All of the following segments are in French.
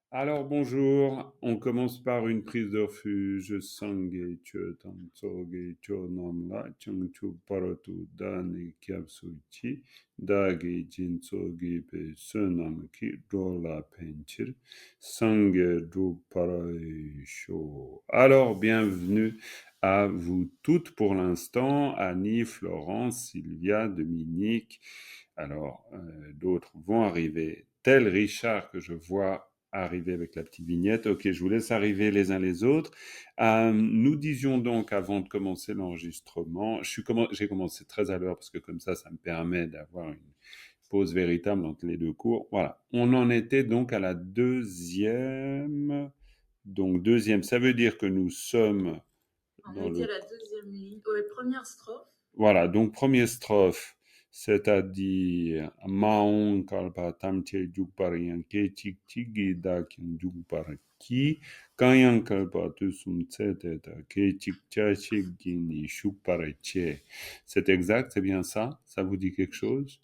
Alors bonjour, on commence par une prise de refuge. Sangye chö tangsoge chö namla changchu paratu dani kyapsuchi dagi jinsoge pe sunamki dola penchir sangye du paraisho. Alors bienvenue à vous toutes pour l'instant, Annie, Florence, Sylvia, Dominique. Alors d'autres vont arriver, tel Richard que je vois arriver avec la petite vignette. Ok, je vous laisse arriver les uns les autres. Nous disions donc, avant de commencer l'enregistrement, j'ai commencé très à l'heure parce que comme ça me permet d'avoir une pause véritable entre les deux cours. Voilà, on en était donc à la deuxième. Donc deuxième, ça veut dire que nous sommes On dans était le... à la deuxième ligne, ouais, première strophe. Voilà, donc première strophe, c'est-à-dire Maon kalpa tamche jukparian ke chik chigi da kin jukparaki kayan kalpa tusum tseteta ke chik chachik gini shukparache. C'est exact, c'est bien ça? Ça vous dit quelque chose?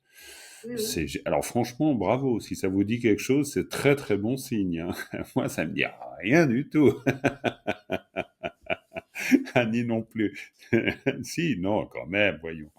Oui, oui. Alors franchement, bravo. Si ça vous dit quelque chose, c'est très très bon signe, hein. Moi, ça me dit rien du tout. Annie non plus. Si, non, quand même, voyons.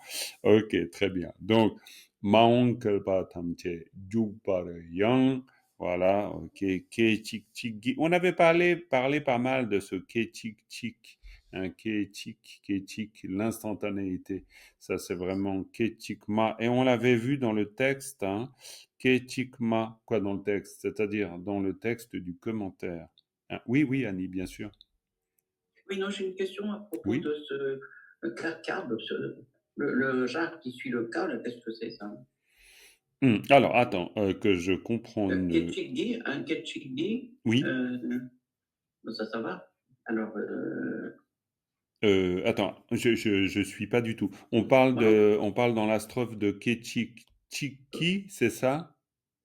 Ok, très bien. Donc, Maonkel Patamche, Jugpar Yang, voilà, ok, Kechik Chik. On avait parlé pas mal de ce Kechik Chik, hein, Kechik, l'instantanéité. Ça, c'est vraiment Kechikma. Et on l'avait vu dans le texte, hein, Kechikma, quoi dans le texte? C'est-à-dire dans le texte du commentaire. Hein, oui, oui, Annie, bien sûr. Oui, non, j'ai une question à propos Oui. de ce carbe, le genre qui suit le cas, qu'est-ce que c'est ça? Alors, attends, que je comprenne. Un ketchigdi, Oui. ça va. Alors, Attends, je suis pas du tout. voilà. On parle dans la strophe de Ketchik Chiki, c'est ça?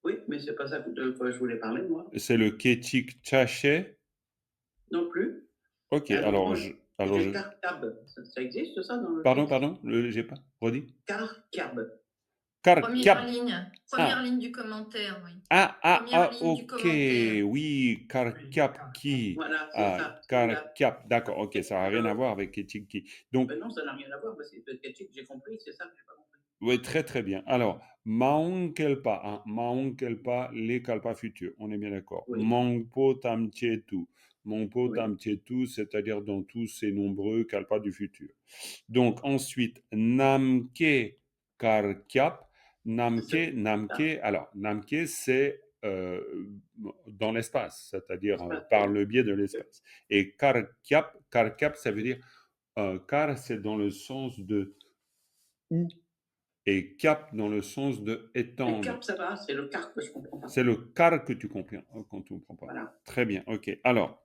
Oui, mais c'est pas ça de quoi je voulais parler, moi. C'est le Ketchik Chaché? Non plus. Ok, Et à un moment, il alors dit je, carcab. Ça existe, ça, dans le pardon, texte? pardon, j'ai pas, redit? Carcab. Carcab. Première Ah, ligne du commentaire, oui. ah, Première ligne du ok, commentaire. oui, Carcap qui, Voilà, c'est ça, celui-là. Carcap, d'accord, ok, ça n'a rien à Alors, voir avec Ketchik qui. Donc, ben non, ça n'a rien à voir, parce que ketchig, j'ai compris, c'est ça que j'ai pas compris. oui, très très bien. Alors, Maunkelpa, hein, Maunkelpa, les kalpa futurs, on est bien d'accord. Oui, Mangpo tamchetu, Mangpo oui. tamchetu, c'est-à-dire dans tous ces nombreux kalpas du futur. Donc ensuite, Namke karkyap, C'est ça, Alors, Namke, c'est dans l'espace, c'est-à-dire l'espace, par oui. le biais de l'espace. Et Karkyap, ça veut dire, Kar, c'est dans le sens de où et cap dans le sens de Le étendre. carpe, ça va, c'est le carpe que je comprends pas. C'est le car que tu comprends quand tu ne comprends pas. Voilà. Très bien, ok. Alors,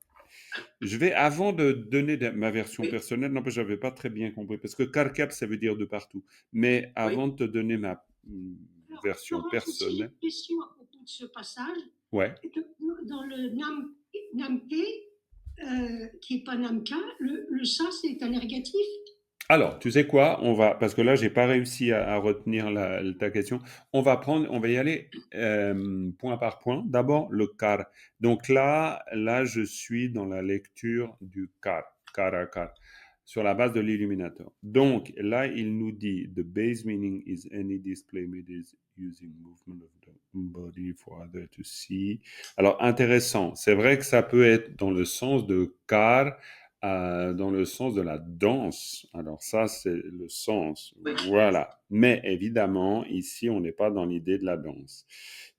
je vais, avant de donner ma version Oui, personnelle, non, parce que je n'avais pas très bien compris, parce que car cap, ça veut dire de partout. Mais avant oui. de te donner ma Alors, version Florence, aussi, j'ai personnelle, une question à propos de ce passage. ouais. Dans le Namke, qui n'est pas Namka, le ça, c'est un négatif. Alors, tu sais quoi? On va, parce que là, j'ai pas réussi à retenir ta question. On va y aller point par point. D'abord, le car. Donc là, je suis dans la lecture du car à car, sur la base de l'illuminateur. Donc là, il nous dit the base meaning is any display made using movement of the body for others to see. Alors intéressant. C'est vrai que ça peut être dans le sens de car dans le sens de la danse. Alors ça, c'est le sens. Oui. Voilà. Mais évidemment, ici, on n'est pas dans l'idée de la danse.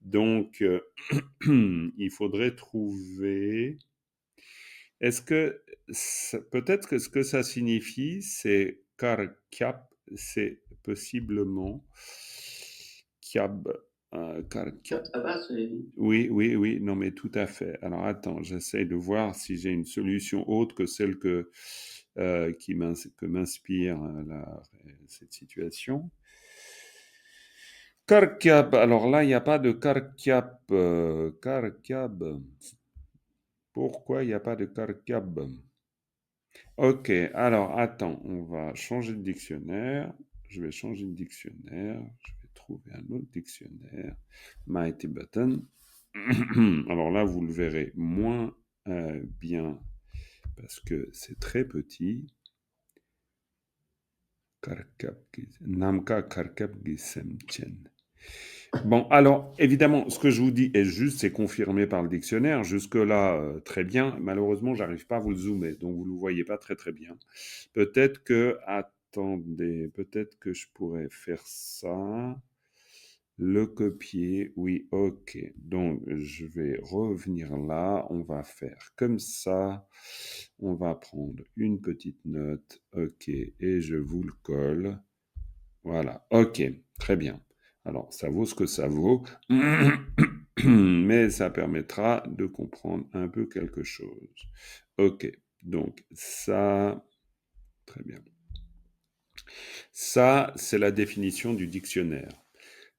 Donc, il faudrait trouver... Est-ce que... Peut-être que ce que ça signifie, c'est karkap, c'est possiblement... Kiab, karkap. Ça va, c'est. Oui, oui, oui, non, mais tout à fait. Alors attends, j'essaie de voir si j'ai une solution autre que celle que m'inspire cette situation. Carcab, alors là, il n'y a pas de carcab. Carcab. Pourquoi il n'y a pas de carcab? Ok, alors attends, on va changer de dictionnaire. Je vais changer de dictionnaire. Je vais trouver un autre dictionnaire. Mighty Button. Alors là, vous le verrez moins bien parce que c'est très petit. Namka Karkap Gisemchen. Bon, alors, évidemment, ce que je vous dis est juste, c'est confirmé par le dictionnaire. Jusque-là, très bien. Malheureusement, j'arrive pas à vous le zoomer, donc vous ne le voyez pas très très bien. Peut-être que, attendez, peut-être que je pourrais faire ça. Le copier, oui, ok. Donc, je vais revenir là. On va faire comme ça. On va prendre une petite note, ok, et je vous le colle. Voilà, ok, très bien. Alors, ça vaut ce que ça vaut, mais ça permettra de comprendre un peu quelque chose. Ok, donc ça, très bien. Ça, c'est la définition du dictionnaire.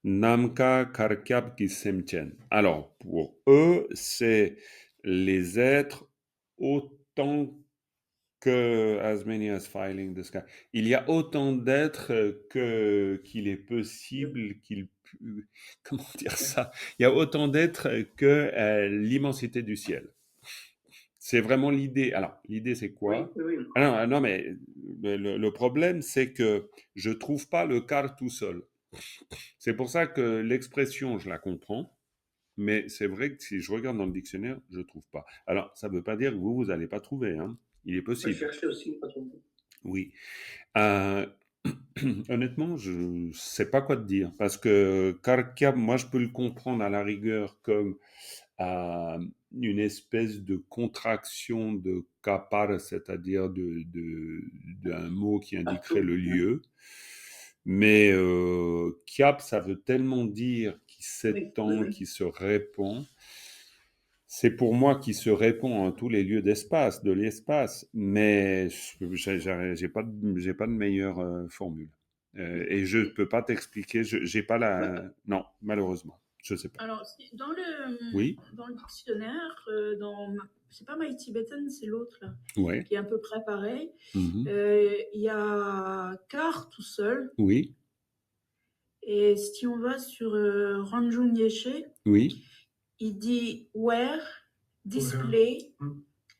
Namka Karkyap Gisemchen. Alors, pour eux, c'est les êtres autant que as many as filing the sky. Il y a autant d'êtres qu'il est possible comment dire ça? Il y a autant d'êtres que l'immensité du ciel. C'est vraiment l'idée. Alors, l'idée, c'est quoi? Oui. Non, mais le problème, c'est que je trouve pas le car tout seul. C'est pour ça que l'expression, je la comprends, mais c'est vrai que si je regarde dans le dictionnaire, je trouve pas. Alors, ça veut pas dire que vous allez pas trouver, hein. Il est Je possible. cherchais aussi, pas trop. Oui. Honnêtement, je sais pas quoi te dire parce que Karkab, moi, je peux le comprendre à la rigueur comme une espèce de contraction de kapar, c'est-à-dire d'un mot qui indiquerait le lieu. Mais Kiap, ça veut tellement dire qui s'étend, qui se répand. C'est pour moi qui se répand en tous les lieux d'espace, de l'espace, mais j'ai pas de meilleure formule. Et je peux pas t'expliquer, j'ai pas la... Non, malheureusement, je sais pas. Alors, dans Oui, le dictionnaire, c'est pas My Tibetan, c'est l'autre là, ouais, qui est à peu près pareil. mhm, Il y a car tout seul. oui, Et si on va sur Ranjung Yeshe, oui, il dit where, display,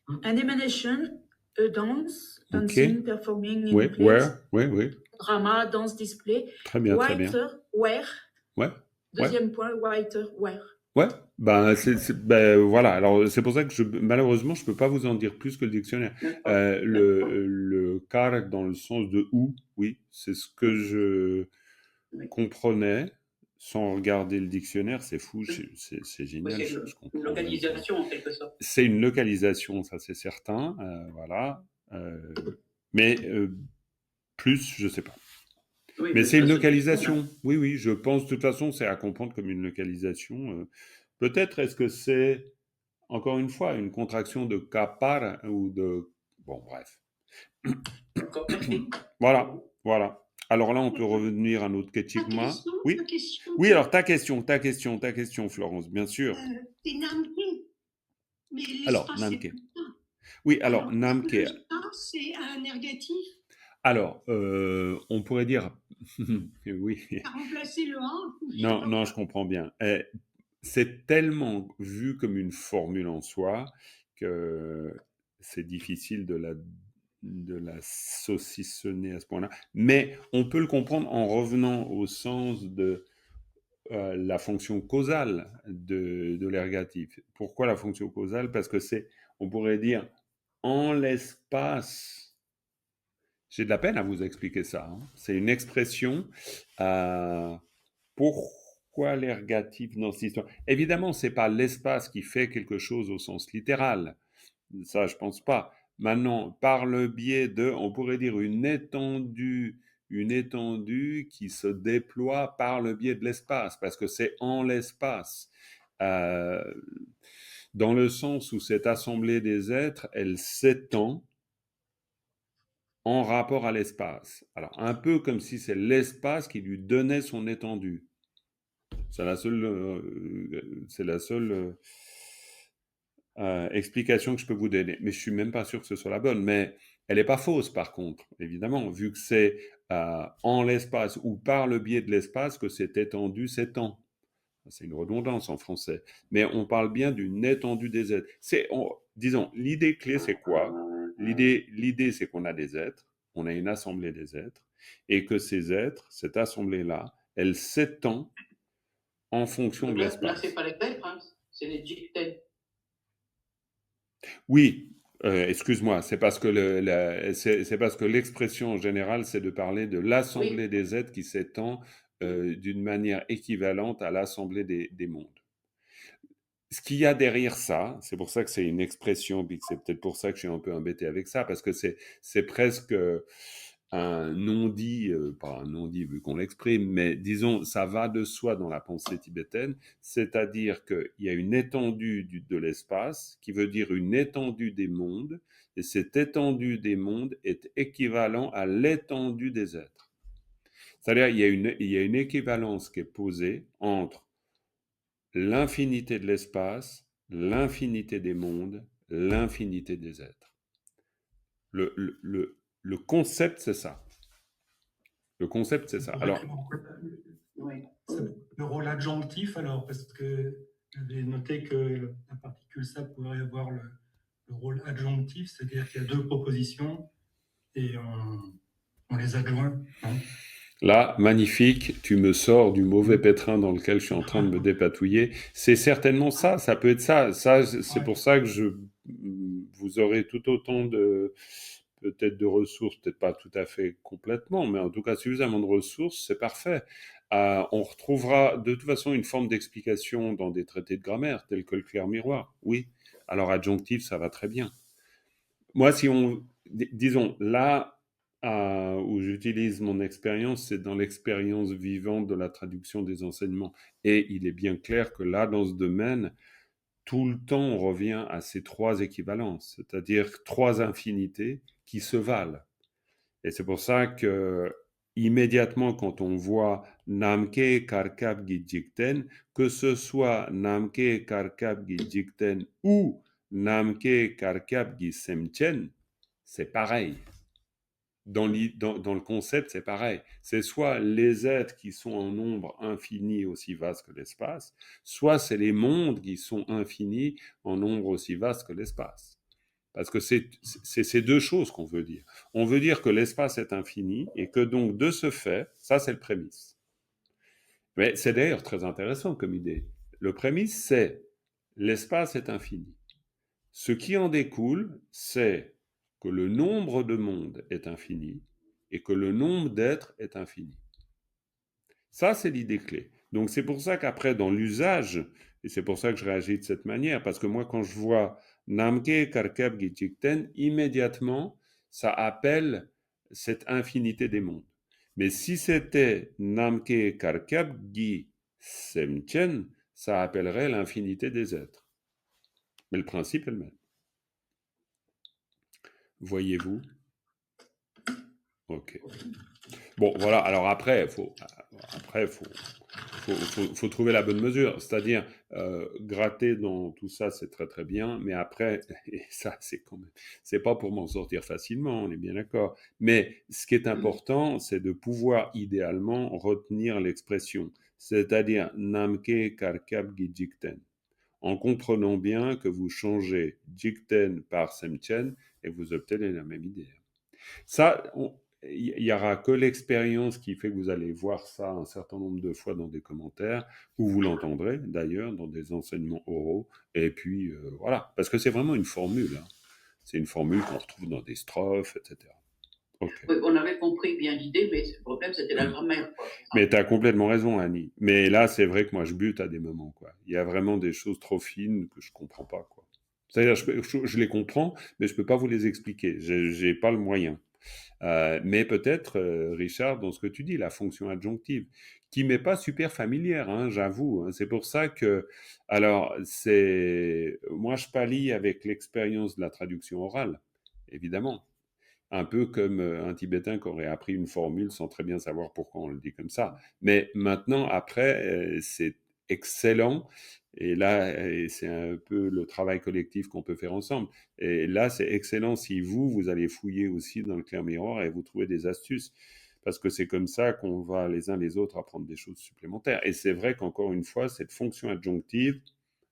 an emanation, a dance, ok, dancing, performing in ouais, place, where, ouais, drama, dance, display, très bien, whiter, where, ouais, ouais. deuxième point, whiter, where. Ouais, ben, voilà. Alors c'est pour ça que malheureusement je peux pas vous en dire plus que le dictionnaire. Le car dans le sens de où, oui, c'est ce que je comprenais sans regarder le dictionnaire. C'est fou, c'est génial. Oui, je c'est comprends une localisation en quelque sorte. C'est une localisation, ça c'est certain. Voilà, mais plus je sais pas. Oui, Mais c'est une ça, localisation. Oui, je pense de toute façon c'est à comprendre comme une localisation. Peut-être est-ce que c'est, encore une fois, une contraction de kapar ou de... Bon, bref. D'accord, merci. Voilà. Alors là, on peut revenir à notre Ketchigma. Oui. Ta question, Oui, alors ta question, Florence, bien sûr. c'est Namke. Mais Alors, l'espace, c'est Namke. tout ça. Oui, alors, Est-ce que Namke. le ça, c'est un négatif? Alors, on pourrait dire... oui. À remplacer le A? Non, je comprends bien. C'est tellement vu comme une formule en soi que c'est difficile de la saucissonner à ce point-là. Mais on peut le comprendre en revenant au sens de la fonction causale de l'ergatif. Pourquoi la fonction causale? Parce que c'est, on pourrait dire, en l'espace. J'ai de la peine à vous expliquer ça, hein. C'est une expression. Pourquoi l'ergatif dans cette histoire? Évidemment, c'est pas l'espace qui fait quelque chose au sens littéral. Ça, je pense pas. Maintenant, par le biais de, on pourrait dire une étendue qui se déploie par le biais de l'espace, parce que c'est en l'espace. Euh, dans le sens où cette assemblée des êtres, elle s'étend en rapport à l'espace. Alors, un peu comme si c'est l'espace qui lui donnait son étendue. C'est la seule explication que je peux vous donner. Mais je suis même pas sûr que ce soit la bonne. Mais elle n'est pas fausse, par contre, évidemment, vu que c'est en l'espace ou par le biais de l'espace que cet étendu s'étend. C'est une redondance en français. Mais on parle bien d'une étendue des êtres. Disons, l'idée clé, c'est quoi? L'idée, c'est qu'on a des êtres, on a une assemblée des êtres, et que ces êtres, cette assemblée-là, elle s'étend en fonction de Là, l'espace. c'est pas les êtres, hein, c'est les Jikten. Oui, excuse-moi, c'est parce que c'est parce que l'expression en général, c'est de parler de l'assemblée Oui. des êtres qui s'étend d'une manière équivalente à l'assemblée des mondes. Ce qu'il y a derrière ça, c'est pour ça que c'est une expression, puis c'est peut-être pour ça que je suis un peu embêté avec ça, parce que c'est presque un non-dit, pas un non-dit vu qu'on l'exprime, mais disons, ça va de soi dans la pensée tibétaine, c'est-à-dire qu'il y a une étendue de l'espace, qui veut dire une étendue des mondes, et cette étendue des mondes est équivalent à l'étendue des êtres. C'est-à-dire, il y a une équivalence qui est posée entre l'infinité de l'espace, l'infinité des mondes, l'infinité des êtres. Le concept, c'est ça. Le concept, c'est ça. Alors, Oui. le rôle adjonctif, alors, parce que j'avais noté que la particule ça pourrait avoir le rôle adjonctif, c'est-à-dire qu'il y a deux propositions et on les adjoint. Hein. Là, magnifique, tu me sors du mauvais pétrin dans lequel je suis en train de me dépatouiller. C'est certainement ça, ça peut être ça. C'est pour ça que vous aurez tout autant peut-être de ressources, peut-être pas tout à fait complètement, mais en tout cas suffisamment de ressources, c'est parfait. On retrouvera de toute façon une forme d'explication dans des traités de grammaire, tels que le clair miroir. Oui, alors adjonctif, ça va très bien. Moi, disons, là où j'utilise mon expérience, c'est dans l'expérience vivante de la traduction des enseignements. Et il est bien clair que là, dans ce domaine, tout le temps, on revient à ces trois équivalences, c'est-à-dire trois infinités qui se valent. Et c'est pour ça que, immédiatement, quand on voit Namke Karkab Gijikten, que ce soit Namke Karkab Gijikten ou Namke Karkab Gisemchen, c'est pareil. Dans le concept, c'est pareil. C'est soit les êtres qui sont en nombre infini aussi vaste que l'espace, soit c'est les mondes qui sont infinis en nombre aussi vaste que l'espace. Parce que c'est ces deux choses qu'on veut dire. On veut dire que l'espace est infini et que donc de ce fait, ça c'est le prémisse. Mais c'est d'ailleurs très intéressant comme idée. Le prémisse, c'est l'espace est infini. Ce qui en découle, c'est que le nombre de mondes est infini et que le nombre d'êtres est infini. Ça, c'est l'idée clé. Donc c'est pour ça qu'après, dans l'usage, et c'est pour ça que je réagis de cette manière, parce que moi, quand je vois Namke Karkab Gijikten, immédiatement, ça appelle cette infinité des mondes. Mais si c'était Namke Karkab Gi Semchen, ça appellerait l'infinité des êtres. Mais le principe est le même. Voyez-vous? Ok. Bon, voilà. Alors après, faut trouver la bonne mesure. C'est-à-dire, gratter dans tout ça, c'est très très bien. Mais après, et ça, c'est pas pour m'en sortir facilement, on est bien d'accord. Mais ce qui est important, c'est de pouvoir idéalement retenir l'expression. C'est-à-dire, Namke Karkab Gijikten. En comprenant bien que vous changez Jikten par Semchen et vous obtenez la même idée. Ça, il n'y aura que l'expérience qui fait que vous allez voir ça un certain nombre de fois dans des commentaires, ou vous l'entendrez d'ailleurs dans des enseignements oraux, et puis voilà, parce que c'est vraiment une formule. Hein. C'est une formule qu'on retrouve dans des strophes, etc. Okay. Oui, on avait compris bien l'idée, mais le problème, c'était la grammaire. Quoi. Mais tu as complètement raison, Annie. Mais là, c'est vrai que moi, je bute à des moments. Quoi. Il y a vraiment des choses trop fines que je ne comprends pas. Quoi. C'est-à-dire, je les comprends, mais je ne peux pas vous les expliquer. Je n'ai pas le moyen. Mais peut-être, Richard, dans ce que tu dis, la fonction adjonctive, qui m'est pas super familière, hein, j'avoue. Hein. C'est pour ça que, alors, moi, je pallie avec l'expérience de la traduction orale, évidemment. Un peu comme un Tibétain qui aurait appris une formule sans très bien savoir pourquoi on le dit comme ça. Mais maintenant, après, c'est excellent. Et là, c'est un peu le travail collectif qu'on peut faire ensemble. Et là, c'est excellent si vous allez fouiller aussi dans le clair miroir et vous trouvez des astuces. parce que c'est comme ça qu'on va les uns les autres apprendre des choses supplémentaires. Et c'est vrai qu'encore une fois, cette fonction adjonctive,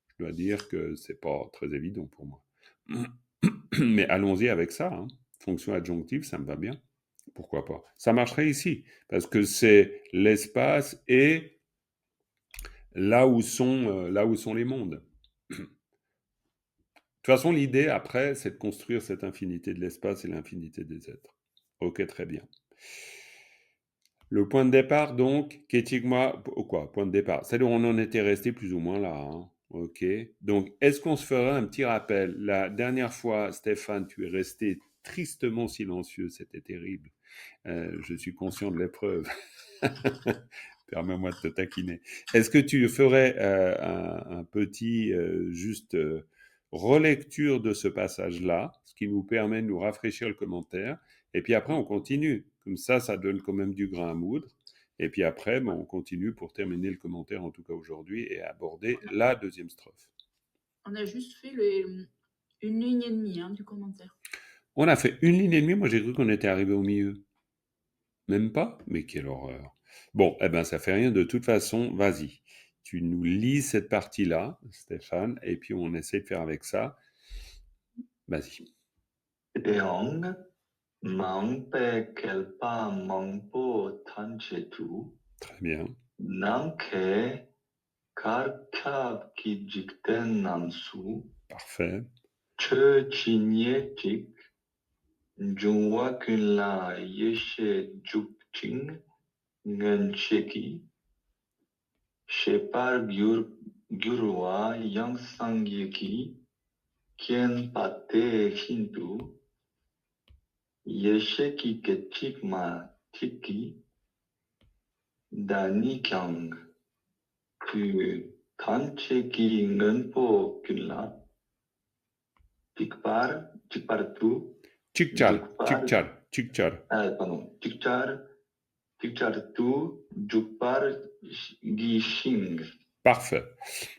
je dois dire que c'est pas très évident pour moi. Mais allons-y avec ça, hein. Fonction adjonctive, ça me va bien. Pourquoi pas? Ça marcherait ici, parce que c'est l'espace et là où sont les mondes. De toute façon, l'idée, après, c'est de construire cette infinité de l'espace et l'infinité des êtres. Ok, très bien. Le point de départ, donc, Ketigma, quoi, point de départ. C'est-à-dire, on en était resté plus ou moins là, hein. Ok. Donc, est-ce qu'on se fera un petit rappel? La dernière fois, Stéphane, tu es resté tristement silencieux, c'était terrible. Je suis conscient de l'épreuve. Permets-moi de te taquiner. Est-ce que tu ferais un petit, juste, relecture de ce passage-là, ce qui nous permet de nous rafraîchir le commentaire, et puis après on continue. Comme ça donne quand même du grain à moudre. Et puis après, on continue pour terminer le commentaire, en tout cas aujourd'hui, et aborder la deuxième strophe. On a juste fait une ligne et demie du commentaire. On a fait une ligne et demie, moi j'ai cru qu'on était arrivé au milieu. Même pas? Mais quelle horreur. Bon, eh ben ça fait rien, de toute façon, vas-y. Tu nous lis cette partie-là, Stéphane, et puis on essaie de faire avec ça. Vas-y. Deong, Mangpe Kelpa Mangpo Tanchetu, Très bien. Namke Karkab Kijikten Namsu, Parfait. Che Chinyetik, Jungwa Kunla Yeshe Jukching, Ngencheki, Shepar Gyurwa Yang Sangyeki, Kien Pate Hindu, Yesheki Ketchikma Tiki, Dani Kyang, Ku Tancheki Ngenpo Kunla, Tikpar Tu, Chikchar, pardon, Tikchar Tu, Jukpar Gishing. Parfait.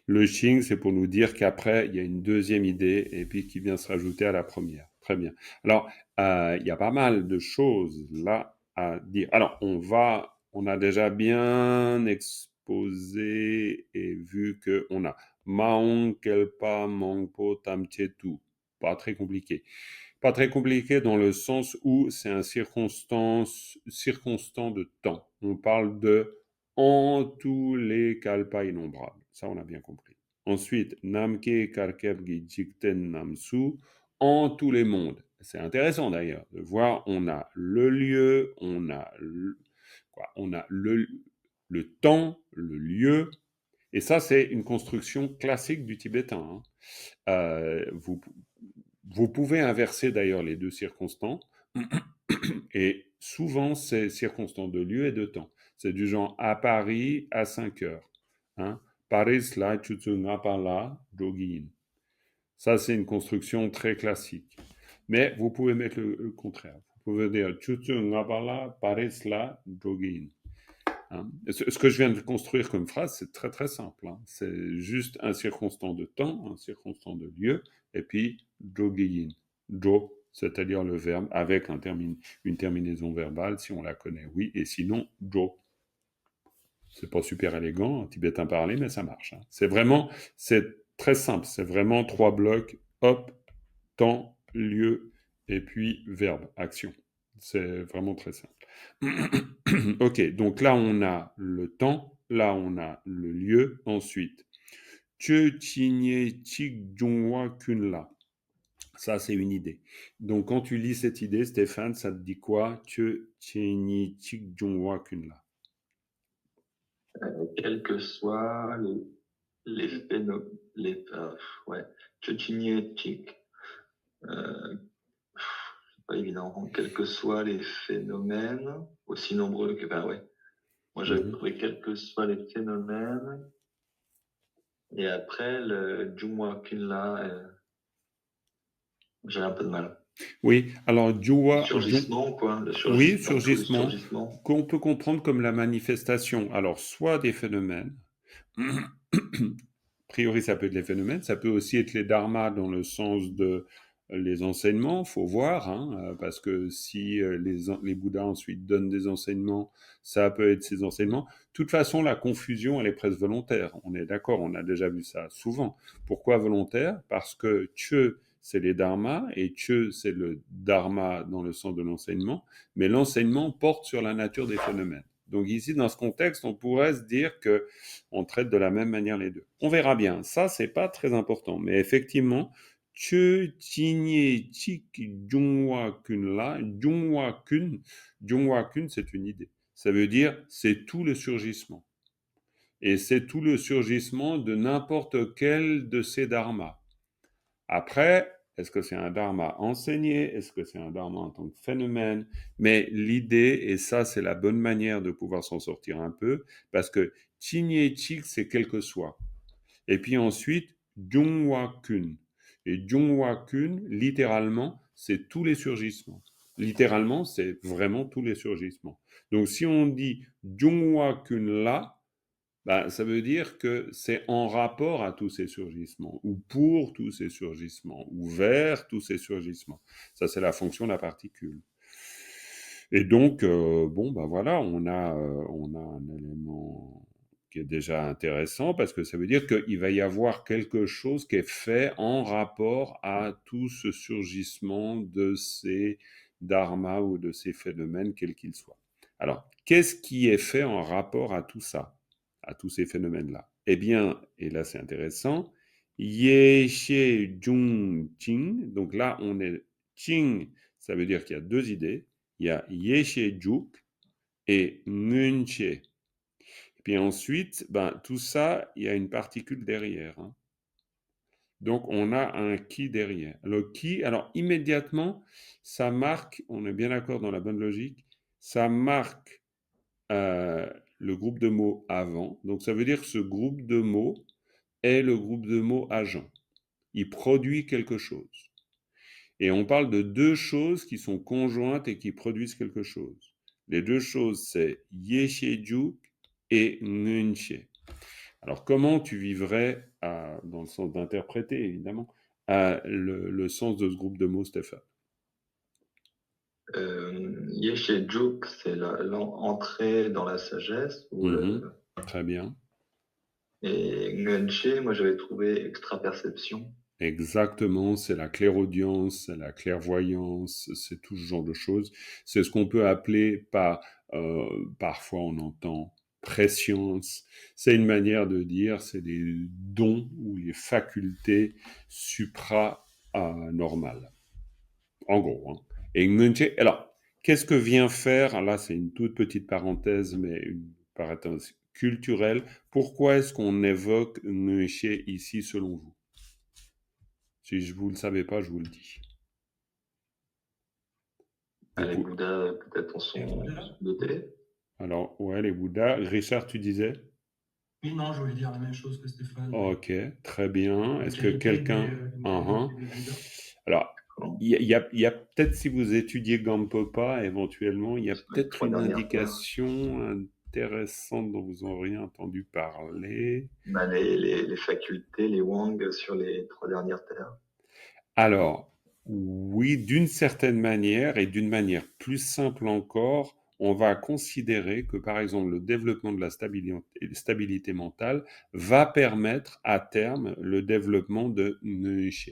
Le Xing, c'est pour nous dire qu'après, il y a une deuxième idée et puis qui vient se rajouter à la première. Très bien. Alors, il y a pas mal de choses là à dire. Alors, on a déjà bien exposé et vu qu'on a Maong Kelpa Mangpo Tamchetu. Pas très compliqué. Pas très compliqué dans le sens où c'est un circonstant de temps. On parle de en tous les kalpas innombrables. Ça, on a bien compris. Ensuite, Namke Karkebgi Jikten Namsu, en tous les mondes. C'est intéressant d'ailleurs de voir, on a le lieu, on a le temps, le lieu, et ça, c'est une construction classique du tibétain. Vous pouvez inverser d'ailleurs les deux circonstants, et souvent c'est circonstants de lieu et de temps. C'est du genre à Paris à 5 heures. Hein? Paris la Chutungapala Dogin. Ça, c'est une construction très classique. Mais vous pouvez mettre le contraire. Vous pouvez dire Chutungapala Paris la Dogin. Hein? Ce que je viens de construire comme phrase, c'est très très simple. Hein? C'est juste un circonstant de temps, un circonstant de lieu, et puis Dogin. Do, c'est-à-dire le verbe avec une terminaison verbale, si on la connaît, oui, et sinon, do. C'est pas super élégant, en tibétain parlé, mais ça marche. Hein. C'est très simple, c'est vraiment 3 blocs, hop, temps, lieu, et puis verbe, action. C'est vraiment très simple. Ok, donc là on a le temps, là on a le lieu, ensuite. Che Chinye Chik Jongwa Kunla. Ça, c'est une idée. Donc, quand tu lis cette idée, Stéphane, ça te dit quoi? Che Chinye Chik Jongwa Kunla. Quels que soient les phénomènes, ouais, Tchotchignétique, c'est pas évident, quels que soient les phénomènes, aussi nombreux que, ouais, moi j'avais trouvé quels que soient les phénomènes, et après le Jungwa Kunla, j'ai un peu de mal. Oui, alors Juwa... Surgissement, quoi. Oui, surgissement, qu'on peut comprendre comme la manifestation. Alors, soit des phénomènes, a priori ça peut être les phénomènes, ça peut aussi être les dharmas dans le sens de les enseignements, faut voir, hein, parce que si les Bouddhas ensuite donnent des enseignements, ça peut être ces enseignements. De toute façon, la confusion, elle est presque volontaire. On est d'accord, on a déjà vu ça souvent. Pourquoi volontaire? Parce que Chö, c'est les dharmas, et Chö, c'est le dharma dans le sens de l'enseignement, mais l'enseignement porte sur la nature des phénomènes. Donc ici, dans ce contexte, on pourrait se dire que on traite de la même manière les deux. On verra bien. Ça, c'est pas très important, mais effectivement, Chö Jinye Chik Jungwa Kun là, Jungwa Kun, c'est une idée. Ça veut dire c'est tout le surgissement. Et c'est tout le surgissement de n'importe quel de ces dharmas. Après, est-ce que c'est un dharma enseigné? Est-ce que c'est un dharma en tant que phénomène? Mais l'idée, et ça c'est la bonne manière de pouvoir s'en sortir un peu, parce que Jinye Chik, c'est quel que soit. Et puis ensuite, Jungwa Kun. Et Jungwa Kun, littéralement, c'est tous les surgissements. Littéralement, c'est vraiment tous les surgissements. Donc si on dit Jungwa Kun là, bah, ça veut dire que c'est en rapport à tous ces surgissements, ou pour tous ces surgissements, ou vers tous ces surgissements. Ça, c'est la fonction de la particule. Et donc, bon, bah voilà, on a un élément qui est déjà intéressant parce que ça veut dire qu'il va y avoir quelque chose qui est fait en rapport à tout ce surgissement de ces dharmas ou de ces phénomènes, quels qu'ils soient. Alors, qu'est-ce qui est fait en rapport à tout ça, à tous ces phénomènes-là? Eh bien, et là c'est intéressant, Yeshe Jung Jing, donc là on est Jing, ça veut dire qu'il y a deux idées. Il y a Yeshe Juk et Nunche. Et puis ensuite, ben, tout ça, il y a une particule derrière. Hein. Donc, on a un qui derrière. Le qui, alors immédiatement, ça marque, on est bien d'accord dans la bonne logique, ça marque le groupe de mots avant. Donc, ça veut dire que ce groupe de mots est le groupe de mots agent. Il produit quelque chose. Et on parle de deux choses qui sont conjointes et qui produisent quelque chose. Les deux choses, c'est Yeshejuk et Nunche. Alors, comment tu vivrais, dans le sens d'interpréter, évidemment, le sens de ce groupe de mots, Stéphane? Yeshejuk, c'est l'entrée dans la sagesse. Très bien. Et Ngenche, moi j'avais trouvé extra-perception. Exactement, c'est la clairaudience, c'est la clairvoyance, c'est tout ce genre de choses. C'est ce qu'on peut appeler parfois on entend préscience. C'est une manière de dire, c'est des dons ou les facultés supra-normales. En gros. Hein. Et Ngenche, alors, qu'est-ce que vient faire, là c'est une toute petite parenthèse, mais une parenthèse culturelle, pourquoi est-ce qu'on évoque Ngenche ici selon vous? Si vous ne le savez pas, je vous le dis. Les Bouddhas, peut-être, en sont dotés. Alors, ouais, les Bouddhas. Richard, tu disais? Oui, non, je voulais dire la même chose que Stéphane. Ok, très bien. Est-ce que quelqu'un... Alors, il y a peut-être, si vous étudiez Gampopa, éventuellement, il y a peut-être une indication intéressante dont vous n'auriez entendu parler. Les facultés, les Wang sur les 3 dernières terres. Alors, oui, d'une certaine manière et d'une manière plus simple encore, on va considérer que, par exemple, le développement de la stabilité mentale va permettre à terme le développement de Ngenche.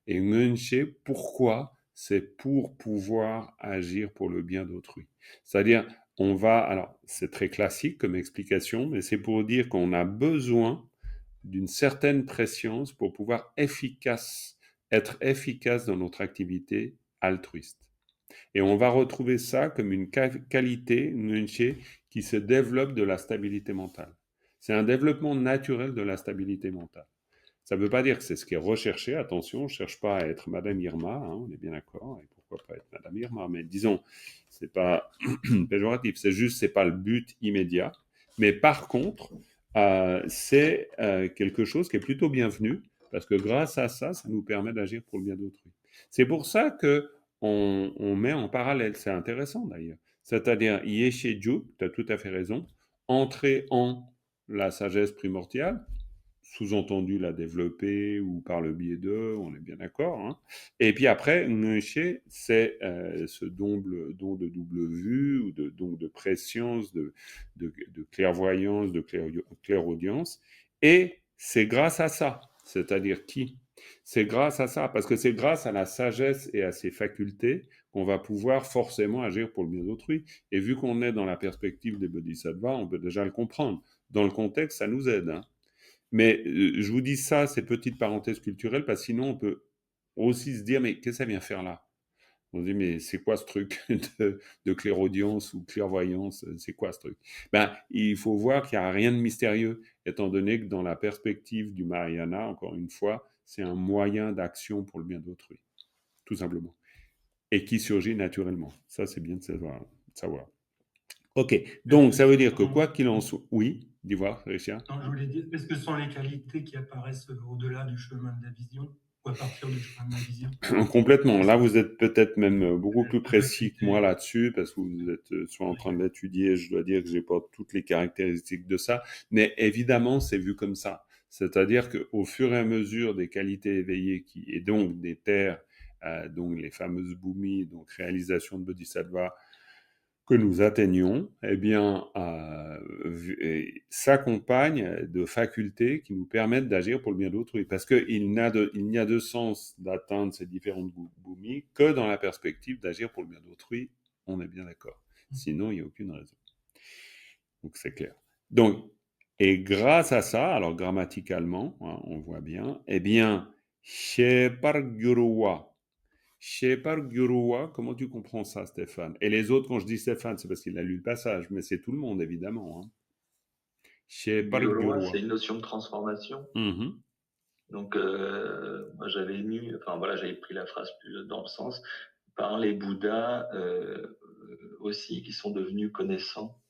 Et Ngenche, pourquoi? C'est pour pouvoir agir pour le bien d'autrui. C'est-à-dire, alors, c'est très classique comme explication, mais c'est pour dire qu'on a besoin d'une certaine préscience pour pouvoir être efficace dans notre activité altruiste. Et on va retrouver ça comme une qualité, Ngenche, qui se développe de la stabilité mentale. C'est un développement naturel de la stabilité mentale. Ça ne veut pas dire que c'est ce qui est recherché, attention, on ne cherche pas à être Madame Irma, on est bien d'accord, et pourquoi pas être Madame Irma, mais disons, c'est pas péjoratif, c'est juste, c'est pas le but immédiat. Mais par contre, c'est quelque chose qui est plutôt bienvenu, parce que grâce à ça, ça nous permet d'agir pour le bien d'autrui. C'est pour ça que on met en parallèle, c'est intéressant d'ailleurs, c'est-à-dire Yesheju, tu as tout à fait raison, entrer en la sagesse primordiale, sous-entendu la développer ou par le biais d'eux, on est bien d'accord. Hein. Et puis après, Ngché, c'est ce don de double vue, ou don de préscience, de clairvoyance, de clairaudience. Et c'est grâce à ça, c'est-à-dire qui? C'est grâce à ça, parce que c'est grâce à la sagesse et à ses facultés qu'on va pouvoir forcément agir pour le bien d'autrui. Et vu qu'on est dans la perspective des bodhisattvas, on peut déjà le comprendre. Dans le contexte, ça nous aide. Hein. Mais je vous dis ça, ces petites parenthèses culturelles, parce que sinon on peut aussi se dire, mais qu'est-ce que ça vient faire là? On se dit, mais c'est quoi ce truc de clairaudience ou clairvoyance? C'est quoi ce truc? Ben, il faut voir qu'il n'y a rien de mystérieux, étant donné que dans la perspective du Mahayana, encore une fois, c'est un moyen d'action pour le bien d'autrui, tout simplement. Et qui surgit naturellement. Ça, c'est bien de savoir. Ok, donc ça veut dire que quoi qu'il en soit... Oui, dis voir, Richard. Non, je voulais dire, est-ce que ce sont les qualités qui apparaissent au-delà du chemin de la vision ou à partir du chemin de la vision? Complètement. Là, vous êtes peut-être même beaucoup plus précis que moi là-dessus, parce que vous êtes soit en train de l'étudier, je dois dire que j'ai pas toutes les caractéristiques de ça, mais évidemment, c'est vu comme ça. C'est-à-dire qu'au fur et à mesure des qualités éveillées, et donc des terres, donc les fameuses bhumis, donc réalisation de bodhisattva, que nous atteignons, eh bien, s'accompagne de facultés qui nous permettent d'agir pour le bien d'autrui. Parce qu'il n'y a de sens d'atteindre ces différentes bhumis que dans la perspective d'agir pour le bien d'autrui. On est bien d'accord. Sinon, il n'y a aucune raison. Donc, c'est clair. Donc, et grâce à ça, alors grammaticalement, hein, on voit bien, eh bien, Shepar Gyuruwa. Shepar Gyuruwa, comment tu comprends ça, Stéphane? Et les autres, quand je dis Stéphane, c'est parce qu'il a lu le passage, mais c'est tout le monde, évidemment. Hein. Shepar Gyuruwa, Gyuruwa. c'est une notion de transformation. Mm-hmm. Donc, moi, j'avais pris la phrase plus dans le sens, par les Bouddhas aussi qui sont devenus connaissants.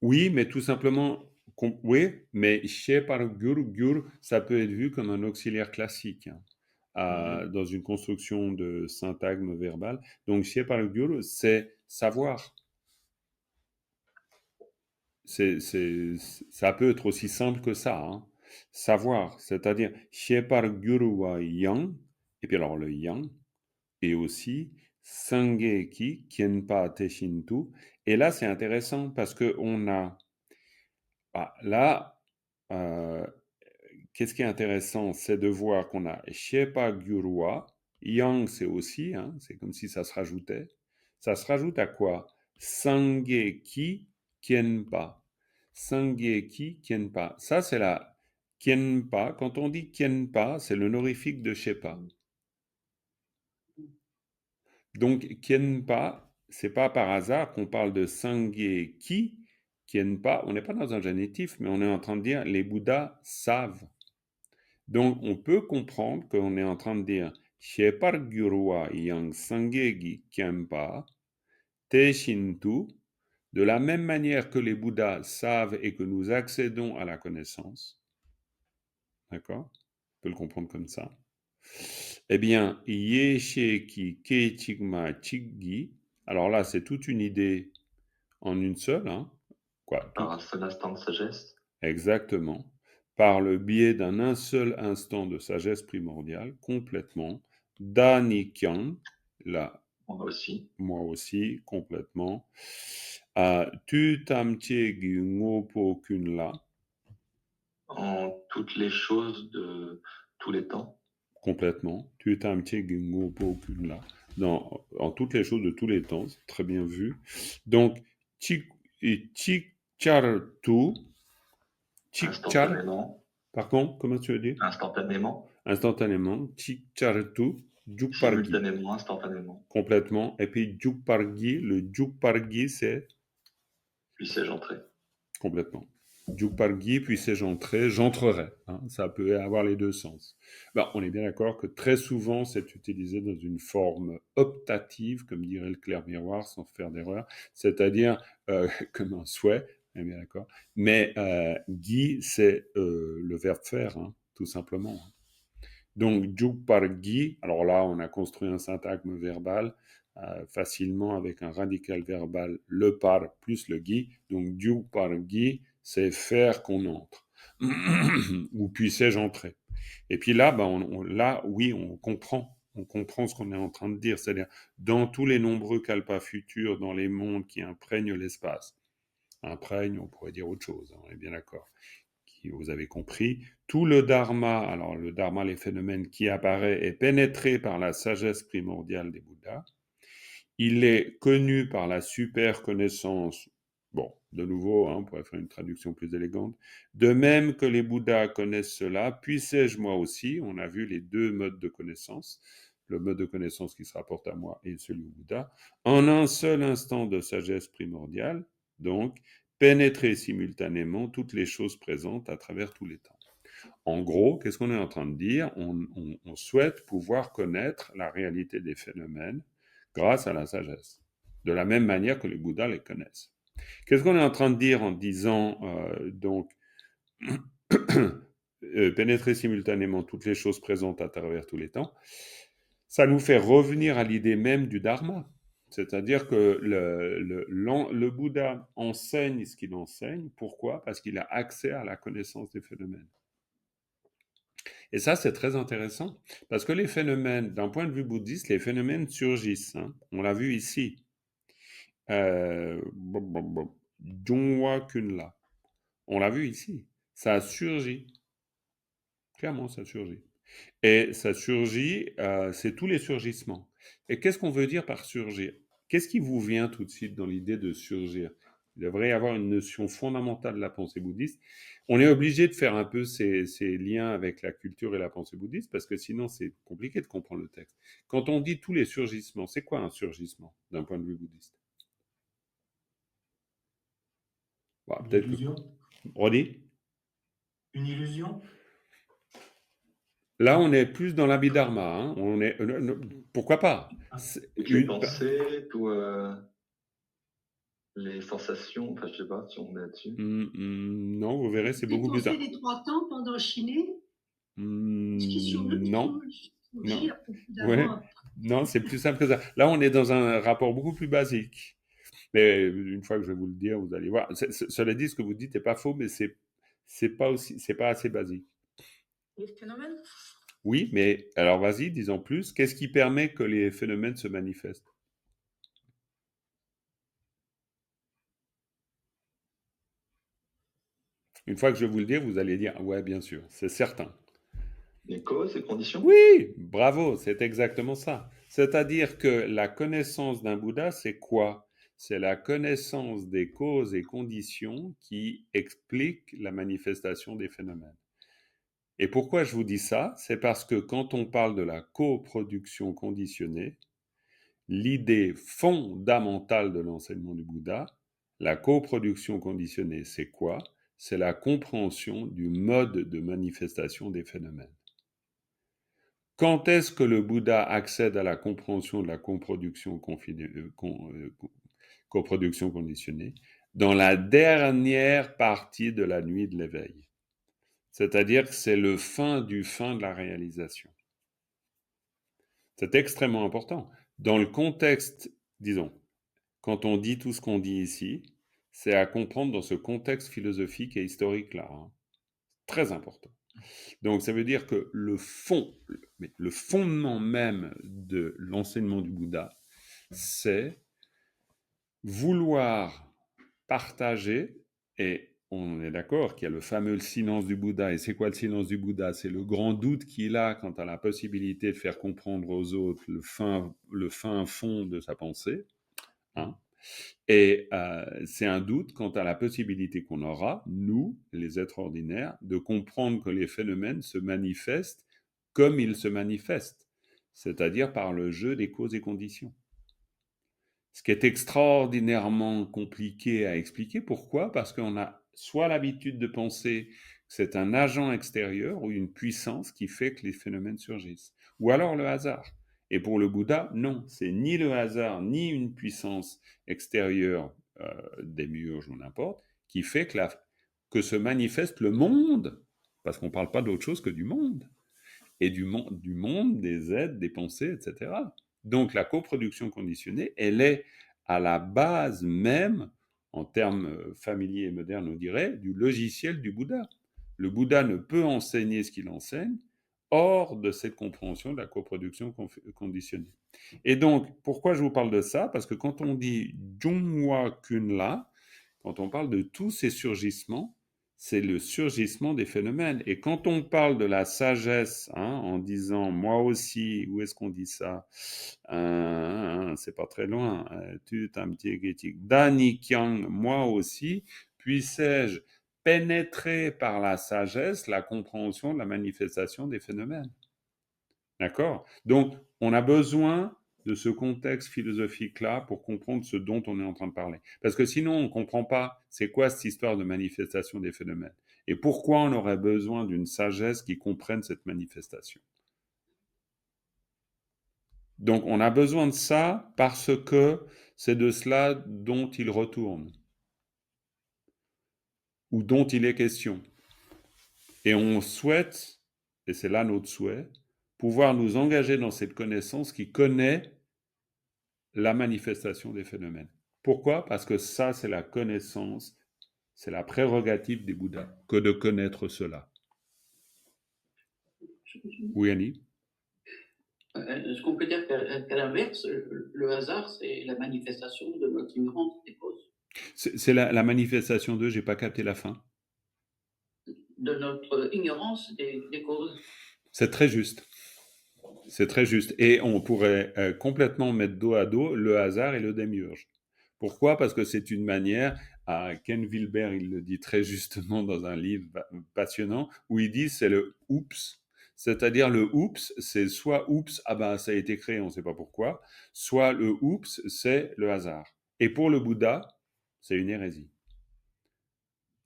Oui, mais tout simplement, oui, mais Shepar Gyur, ça peut être vu comme un auxiliaire classique. Hein. Dans une construction de syntagme verbal. Donc, Shepar Gyur, c'est savoir. Ça peut être aussi simple que ça. Hein. Savoir, c'est-à-dire Shepar Gyuruwa Yang, et puis alors le Yang, et aussi Sangeki Kienpa Teshintu. Et là, c'est intéressant parce qu'on a. Là, qu'est-ce qui est intéressant, c'est de voir qu'on a Shepa Gyurua, Yang c'est aussi, hein, c'est comme si ça se rajoutait. Ça se rajoute à quoi? Sangeki Kienpa. Sangeki Kienpa. Ça, c'est la Kienpa. Quand on dit Kienpa, c'est l'honorifique de Shepa. Donc, Kienpa, c'est pas par hasard qu'on parle de Sangeki Kienpa. On n'est pas dans un génitif, mais on est en train de dire les Bouddhas savent. Donc, on peut comprendre qu'on est en train de dire Shepar Gyurwa Yang Sangegi Kempa Teshintu, de la même manière que les Bouddhas savent et que nous accédons à la connaissance. D'accord? On peut le comprendre comme ça. Eh bien, Yesheki Kechigma Chiggi, alors là, c'est toute une idée en une seule. Hein. Quoi? Par un seul instant de sagesse. Exactement. Par le biais d'un seul instant de sagesse primordiale, complètement. Danikyan, là. Moi aussi, complètement. Tu tamche ngopo kunla. En toutes les choses de tous les temps. Complètement. Tu tamche ngopo kunla. En toutes les choses de tous les temps, c'est très bien vu. Donc, chikchartu. Instantanément. Par contre, comment tu veux dire? Instantanément. Instantanément. Chikchartu. Jukpargi. Simultanément, instantanément. Complètement. Et puis Jukpargi, le Jukpargi, c'est? Puissais-je entrer? Complètement. Jukpargi, puissais-je entrer? J'entrerai. Hein, ça peut avoir les deux sens. Ben, on est bien d'accord que très souvent, c'est utilisé dans une forme optative, comme dirait le clair-miroir, sans faire d'erreur, c'est-à-dire comme un souhait. On est bien d'accord. Mais Gi, c'est le verbe faire, hein, tout simplement. Donc, Jukpargi, alors là, on a construit un syntagme verbal facilement avec un radical verbal, le par plus le gi. Donc, Jukpargi, c'est faire qu'on entre. Où puissais-je entrer? Et puis là, oui, on comprend ce qu'on est en train de dire, c'est-à-dire dans tous les nombreux kalpas futurs, dans les mondes qui imprègnent l'espace, on pourrait dire autre chose, on est bien d'accord, vous avez compris, tout le dharma, alors le dharma, les phénomènes qui apparaît, est pénétré par la sagesse primordiale des Bouddhas. Il est connu par la super connaissance. Bon, de nouveau, on pourrait faire une traduction plus élégante. De même que les Bouddhas connaissent cela, puissais-je moi aussi, on a vu les deux modes de connaissance, le mode de connaissance qui se rapporte à moi et celui au Bouddha, en un seul instant de sagesse primordiale, donc pénétrer simultanément toutes les choses présentes à travers tous les temps. En gros, qu'est-ce qu'on est en train de dire? On souhaite pouvoir connaître la réalité des phénomènes grâce à la sagesse, de la même manière que les Bouddhas les connaissent. Qu'est-ce qu'on est en train de dire en disant pénétrer simultanément toutes les choses présentes à travers tous les temps? Ça nous fait revenir à l'idée même du dharma. C'est-à-dire que le Bouddha enseigne ce qu'il enseigne. Pourquoi? Parce qu'il a accès à la connaissance des phénomènes. Et ça, c'est très intéressant, parce que les phénomènes, d'un point de vue bouddhiste, les phénomènes surgissent. On l'a vu ici. Jongwa Kunla. On l'a vu ici. Ça a surgi. Clairement, ça surgit. Et ça surgit, c'est tous les surgissements. Et qu'est-ce qu'on veut dire par surgir? Qu'est-ce qui vous vient tout de suite dans l'idée de surgir? Il devrait y avoir une notion fondamentale de la pensée bouddhiste. On est obligé de faire un peu ces liens avec la culture et la pensée bouddhiste, parce que sinon c'est compliqué de comprendre le texte. Quand on dit tous les surgissements, c'est quoi un surgissement d'un point de vue bouddhiste? Une illusion. Redis. Une illusion. Là, on est plus dans l'abhidharma. On est, pourquoi pas? Les pensées, tout, les sensations, enfin, je sais pas si on est là-dessus. Non, vous verrez, c'est beaucoup plus tard. Les pensées des 3 temps pendant Chiné. Non. Ouais. Non, c'est plus simple que ça. Là, on est dans un rapport beaucoup plus basique. Mais une fois que je vais vous le dire, vous allez voir. Cela dit, ce que vous dites n'est pas faux, mais c'est pas assez basique. Les phénomènes? Oui, mais alors vas-y, dis-en plus. Qu'est-ce qui permet que les phénomènes se manifestent? Une fois que je vais vous le dire, vous allez dire, ouais, bien sûr, c'est certain. Les causes et conditions? Oui, bravo, c'est exactement ça. C'est-à-dire que la connaissance d'un Bouddha, c'est quoi? C'est la connaissance des causes et conditions qui expliquent la manifestation des phénomènes. Et pourquoi je vous dis ça? C'est parce que quand on parle de la coproduction conditionnée, l'idée fondamentale de l'enseignement du Bouddha, la coproduction conditionnée, c'est quoi? C'est la compréhension du mode de manifestation des phénomènes. Quand est-ce que le Bouddha accède à la compréhension de la coproduction conditionnée? Dans la dernière partie de la nuit de l'éveil. C'est-à-dire que c'est le fin du fin de la réalisation. C'est extrêmement important. Dans le contexte, disons, quand on dit tout ce qu'on dit ici, c'est à comprendre dans ce contexte philosophique et historique-là. Très important. Donc ça veut dire que le fondement même de l'enseignement du Bouddha, c'est vouloir partager, et on est d'accord qu'il y a le fameux silence du Bouddha. Et c'est quoi le silence du Bouddha? C'est le grand doute qu'il a quant à la possibilité de faire comprendre aux autres le fin fond de sa pensée. Et c'est un doute quant à la possibilité qu'on aura, nous, les êtres ordinaires, de comprendre que les phénomènes se manifestent comme ils se manifestent, c'est-à-dire par le jeu des causes et conditions. Ce qui est extraordinairement compliqué à expliquer. Pourquoi? Parce qu'on a soit l'habitude de penser que c'est un agent extérieur ou une puissance qui fait que les phénomènes surgissent, ou alors le hasard. Et pour le Bouddha, non, c'est ni le hasard, ni une puissance extérieure, démiurge ou n'importe, qui fait que se manifeste le monde, parce qu'on ne parle pas d'autre chose que du monde, et du monde, des êtres, des pensées, etc. Donc la coproduction conditionnée, elle est à la base même, en termes familiers et modernes, on dirait, du logiciel du Bouddha. Le Bouddha ne peut enseigner ce qu'il enseigne hors de cette compréhension de la coproduction conditionnée. Et donc, pourquoi je vous parle de ça? Parce que quand on dit Jungwa Kunla, quand on parle de tous ces surgissements, c'est le surgissement des phénomènes. Et quand on parle de la sagesse, en disant moi aussi, où est-ce qu'on dit ça? C'est pas très loin. Tu Dani Kyang, moi aussi, puissais-je pénétrer par la sagesse la compréhension de la manifestation des phénomènes. D'accord? Donc, on a besoin de ce contexte philosophique-là pour comprendre ce dont on est en train de parler. Parce que sinon, on ne comprend pas c'est quoi cette histoire de manifestation des phénomènes. Et pourquoi on aurait besoin d'une sagesse qui comprenne cette manifestation. Donc, on a besoin de ça parce que c'est de cela dont il retourne. Ou dont il est question. Et on souhaite, et c'est là notre souhait, pouvoir nous engager dans cette connaissance qui connaît la manifestation des phénomènes. Pourquoi? Parce que ça, c'est la connaissance, c'est la prérogative des Bouddhas, que de connaître cela. Oui, Annie? Est-ce qu'on peut dire qu'à l'inverse, le hasard, c'est la manifestation de notre ignorance des causes? C'est la manifestation de, j'ai pas capté la fin. De notre ignorance des causes. C'est très juste. C'est très juste. Et on pourrait complètement mettre dos à dos le hasard et le démiurge. Pourquoi? Parce que c'est une manière, Ken Wilber, il le dit très justement dans un livre passionnant, où il dit c'est le oups. C'est-à-dire le oups, c'est soit oups, ça a été créé, on ne sait pas pourquoi, soit le oups, c'est le hasard. Et pour le Bouddha, c'est une hérésie.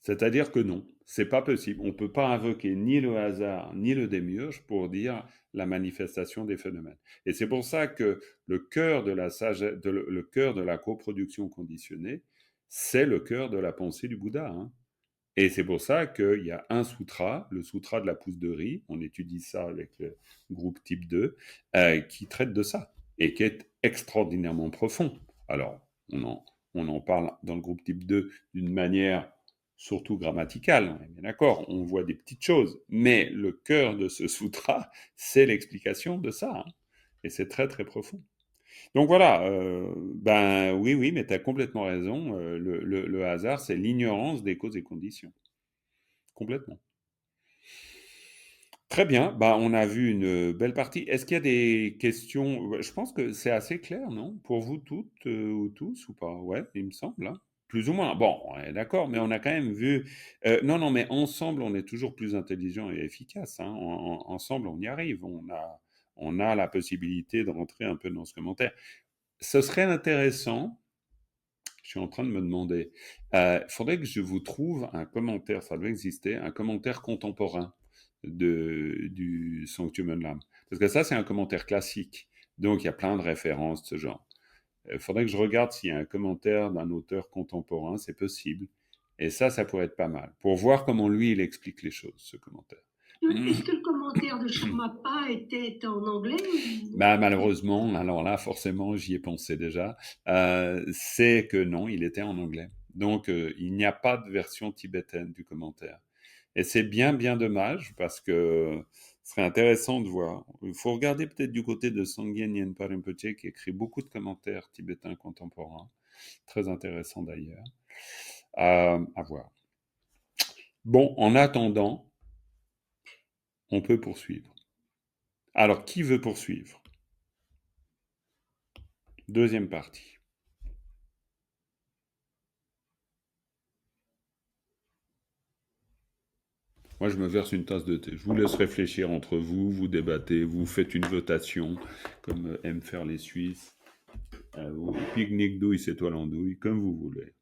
C'est-à-dire que non, c'est pas possible. On ne peut pas invoquer ni le hasard ni le démiurge pour dire la manifestation des phénomènes. Et c'est pour ça que le cœur de la sagesse, le cœur de la coproduction conditionnée, c'est le cœur de la pensée du Bouddha. Et c'est pour ça qu'il y a un sutra, le sutra de la pousse de riz, on étudie ça avec le groupe type 2, qui traite de ça et qui est extraordinairement profond. Alors, on en parle dans le groupe type 2 d'une manière surtout grammaticale, on est bien d'accord, on voit des petites choses, mais le cœur de ce sutra, c'est l'explication de ça, et c'est très très profond. Donc voilà, oui, mais tu as complètement raison, le hasard, c'est l'ignorance des causes et conditions. Complètement. Très bien, on a vu une belle partie. Est-ce qu'il y a des questions? Je pense que c'est assez clair, non? Pour vous toutes ou tous ou pas? Ouais, il me semble, plus ou moins. Bon, on est d'accord, mais on a quand même vu... non, mais ensemble, on est toujours plus intelligent et efficace. Ensemble, on y arrive. On a la possibilité de rentrer un peu dans ce commentaire. Ce serait intéressant, je suis en train de me demander, faudrait que je vous trouve un commentaire, ça doit exister, un commentaire contemporain du Sanctum L'âme. Parce que ça, c'est un commentaire classique. Donc, il y a plein de références de ce genre. Il faudrait que je regarde s'il y a un commentaire d'un auteur contemporain, c'est possible. Et ça pourrait être pas mal. Pour voir comment lui, il explique les choses, ce commentaire. Est-ce que le commentaire de Sharmapa était en anglais ou... Malheureusement, alors là, forcément, j'y ai pensé déjà, c'est que non, il était en anglais. Donc, il n'y a pas de version tibétaine du commentaire. Et c'est bien dommage, parce que ce serait intéressant de voir. Il faut regarder peut-être du côté de Sangyen Yenpa Rinpoche, qui écrit beaucoup de commentaires tibétains contemporains. Très intéressant d'ailleurs. À voir. Bon, en attendant, on peut poursuivre. Alors, qui veut poursuivre? Deuxième partie. Moi, je me verse une tasse de thé. Je vous laisse réfléchir entre vous, vous débattez, vous faites une votation, comme aiment faire les Suisses. Pique-nique douille, c'est toi l'andouille, comme vous voulez.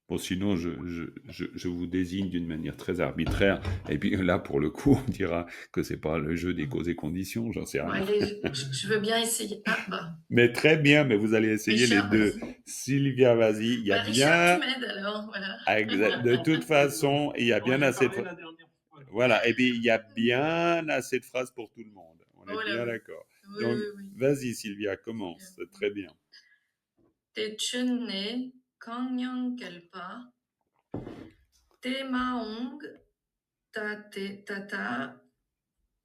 Bon, sinon, je vous désigne d'une manière très arbitraire. Et puis là, pour le coup, on dira que c'est pas le jeu des causes et conditions, j'en sais rien. Allez, je veux bien essayer. Mais très bien, mais vous allez essayer Richard, les deux. vas-y. Sylvia, vas-y. Il y a Richard, bien... tu m'aides alors, voilà. De toute façon, il y a bien assez de... Voilà, et puis il y a bien assez de phrases pour tout le monde. On est bien d'accord. Oui, Donc, oui. vas-y Sylvia, commence. C'est très bien. Techene Kangyang Kelpa Te maong, ta, te, tata.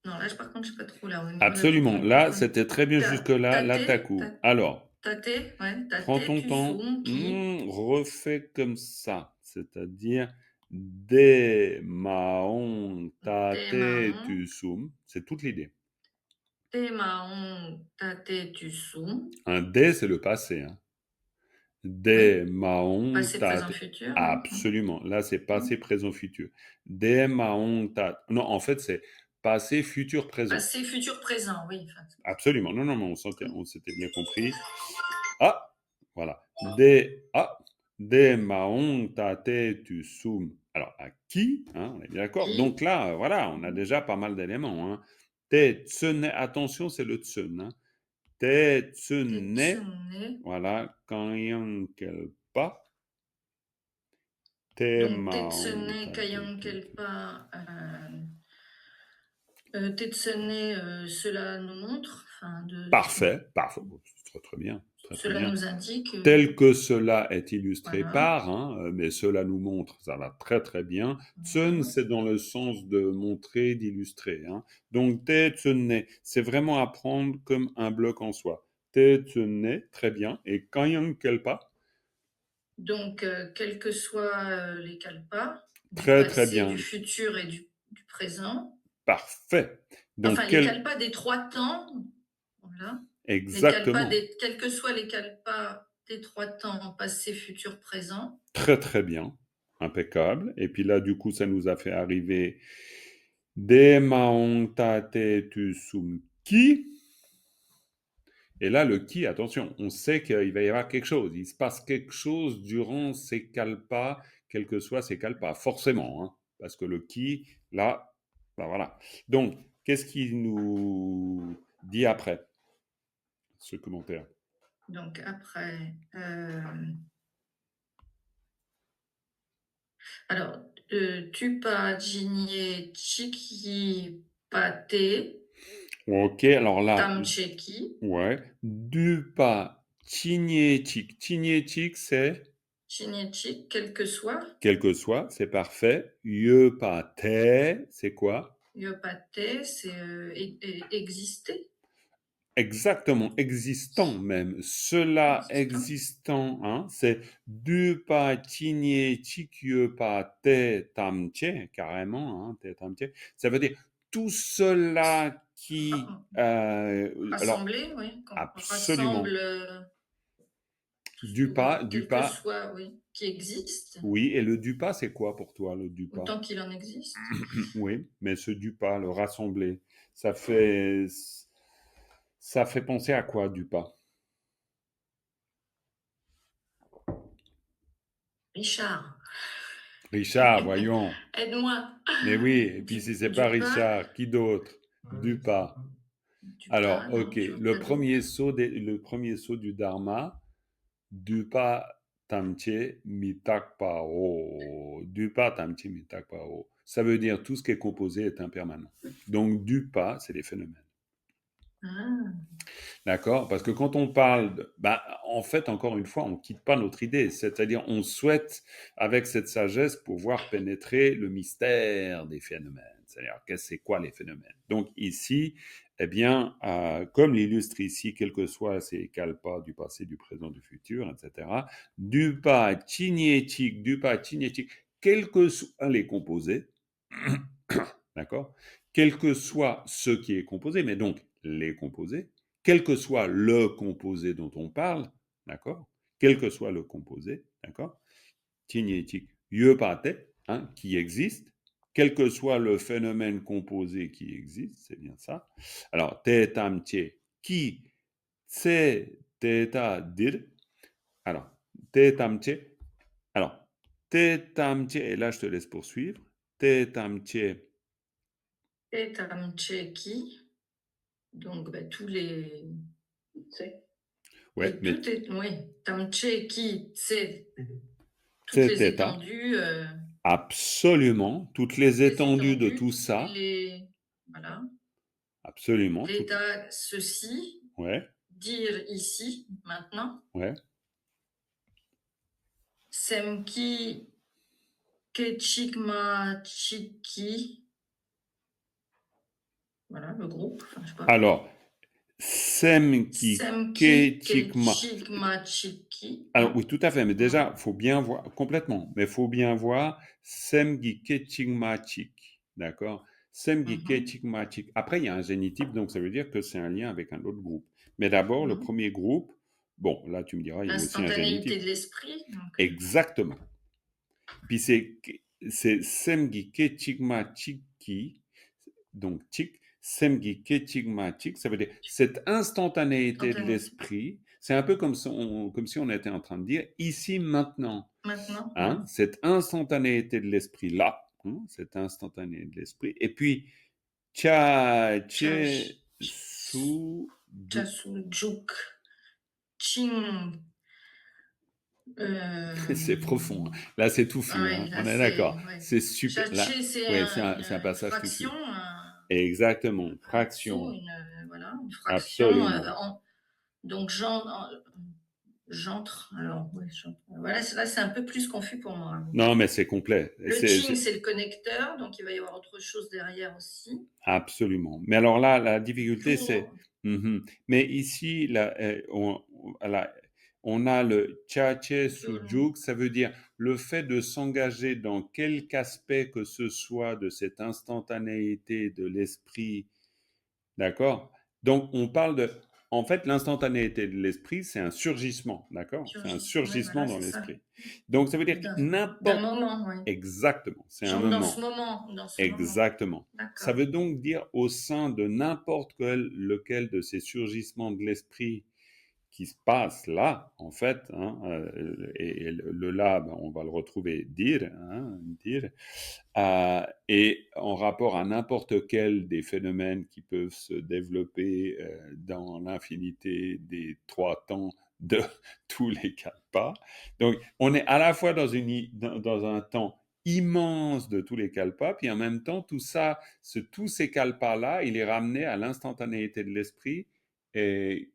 Non, là, par contre, je ne sais pas trop là. Absolument. Là, c'était très bien jusque-là. Là, tate, t'as coup. Alors, tate, ouais, prends tate, ton tu temps. sum, qui. Refais comme ça. C'est-à-dire de maong tate maong. tu sum. C'est toute l'idée. Te maong, tate, tu sum. Un de, c'est le passé. Hein. De maong Passé, présent, tate. futur. Absolument. Là, c'est passé, présent, futur. De maong tate. Non, en fait, c'est passé, futur, présent. Passé, futur, présent, oui. Absolument. Non, non, mais on s'était bien compris. Ah, voilà. De maong tate tu sum. Alors, à qui hein, on est bien d'accord. Qui. Donc là, voilà, on a déjà pas mal d'éléments. Hein. Te tsune, attention, c'est le tsun. Hein. Te tsune. Voilà. Kanyang kelpa. Te Donc, maong tetsune, tate kayang, tu kelpa. Tetsune, cela nous montre. Parfait, parfait. Très, très bien. Très, très Cela bien. nous indique. Tel que cela est illustré Voilà. par, hein, mais cela nous montre, ça va très très bien. Tsun, c'est dans le sens de montrer, d'illustrer. Hein. Donc, te tsunne, c'est vraiment à prendre comme un bloc en soi. Te tsunne, très bien. Et kanyang kelpa? Donc, quels que soient les kalpas, Très du très passé, bien. du futur et du présent. Parfait. Donc, enfin, les kalpas des 3 temps. Voilà. Exactement. Quels que soient les kalpas des 3 temps, passé, futur, présent. Très très bien. Impeccable. Et puis là, du coup, ça nous a fait arriver De maong tate tu sum ki. Et là, le qui, attention, on sait qu'il va y avoir quelque chose. Il se passe quelque chose durant ces kalpas, quels que soient ces kalpas, forcément. Hein, parce que le qui, là, ben voilà. Donc, qu'est-ce qu'il nous dit après ce commentaire? Donc, après... Alors, tupa, jigné, chiki, pate. Ok, alors là... Tamcheki. Ouais. Dupa, chignétique. Chignétique, c'est... Chignétique, quel que soit. Quel que soit, c'est parfait. Yepa, te, c'est quoi? Yopate, c'est exister. Exactement, existant même. Cela existant, hein, c'est dupa tigné tikyepa te tamche, carrément, hein, te tamche. Ça veut dire tout cela qui... Rassemblé, alors, oui. absolument. Rassemble... Dupa, quel que soit, oui, qui existe. Oui, et le dupa, c'est quoi pour toi, le dupa? Autant qu'il en existe. Oui, mais ce dupa, le rassembler, ça fait penser à quoi, dupa? Richard. Richard, voyons. Aide-moi. Mais oui, et puis si c'est pas Richard, qui d'autre? Dupa. Alors, ok, le premier saut du Dharma, dupa tamche mitakpao. Dupa tamche mitakpao. Ça veut dire tout ce qui est composé est impermanent. Donc, dupa, c'est des phénomènes. D'accord? Parce que quand on parle, en fait, encore une fois, on ne quitte pas notre idée. C'est-à-dire, on souhaite, avec cette sagesse, pouvoir pénétrer le mystère des phénomènes. C'est-à-dire, c'est quoi les phénomènes? Donc ici, eh bien, comme l'illustre ici, quels que soient ces kalpas du passé, du présent, du futur, etc., du pas cinétique, quels que soient les composés, d'accord? Quel que soit ce qui est composé, mais donc les composés, quel que soit le composé dont on parle, d'accord? Quel que soit le composé, d'accord? Tinétique, yepate, hein, qui existe, quel que soit le phénomène composé qui existe, c'est bien ça. Alors, te tamche, qui, tse, teta, dir. Alors, te tamche. Alors, te tamche, et là je te laisse poursuivre. Te tamche. Te tamche qui. Donc, tous les... Ouais, mais... Oui, tamche qui, c'est toutes c'est les étendues. Absolument, toutes les étendues de tout ça. Voilà. Absolument. L'état, ceci. Ouais. Dire ici, maintenant. Ouais. Semki, Kechikmachiki. Voilà, le groupe. Enfin, je sais pas. Alors, Semki Semki Kechikma. Kechikmachiki. Alors, oui, tout à fait, mais déjà, il faut bien voir, complètement, mais il faut bien voir Semgi Kechikmachik, d'accord? Semgi Mhm. Kechikmachik. Après, il y a un génitif, donc ça veut dire que c'est un lien avec un autre groupe. Mais d'abord, le premier groupe, bon, là, tu me diras, il y a aussi un L'instantanéité génitif. de l'esprit. Donc, Exactement. Puis c'est Semgi Kechikmachiki, donc Chik, Semgi Kechikmachik, ça veut dire cette instantanéité de Instantanéité. l'esprit. C'est un peu comme si on était en train de dire ici, maintenant. Maintenant. Hein, cette instantanéité de l'esprit là, hein, cette instantanéité de l'esprit. Et puis, Cha-che su Chasujuk. Ching. C'est profond. Hein. Là, c'est touffu. Ouais, hein. là, On est d'accord. ouais. C'est super. Là, Chaché, c'est ouais, une c'est un passage fraction. touffu. Exactement. Un Fraction. dessous, voilà, une fraction. Absolument. Donc, j'entre. Alors, ouais, voilà, là, c'est un peu plus confus pour moi. Non, mais c'est complet. Le ching, c'est le connecteur, donc il va y avoir autre chose derrière aussi. Absolument. Mais alors là, la difficulté, c'est... Mais ici, là, on a le cha-che sujuk, ça veut dire le fait de s'engager dans quelque aspect que ce soit de cette instantanéité de l'esprit. D'accord? Donc, on parle de... En fait, l'instantanéité de l'esprit, c'est un surgissement, d'accord? C'est un surgissement dans l'esprit. Donc, ça veut dire n'importe... D'un moment, oui. Exactement, c'est un moment. Dans ce moment. Exactement. D'accord. Ça veut donc dire au sein de n'importe lequel de ces surgissements de l'esprit qui se passe là, en fait, hein, et le là, ben, on va le retrouver dire, et en rapport à n'importe quel des phénomènes qui peuvent se développer dans l'infinité des trois temps de tous les kalpas. Donc, on est à la fois dans un temps immense de tous les kalpas, puis en même temps, tout ça, tous ces kalpas-là, il est ramené à l'instantanéité de l'esprit et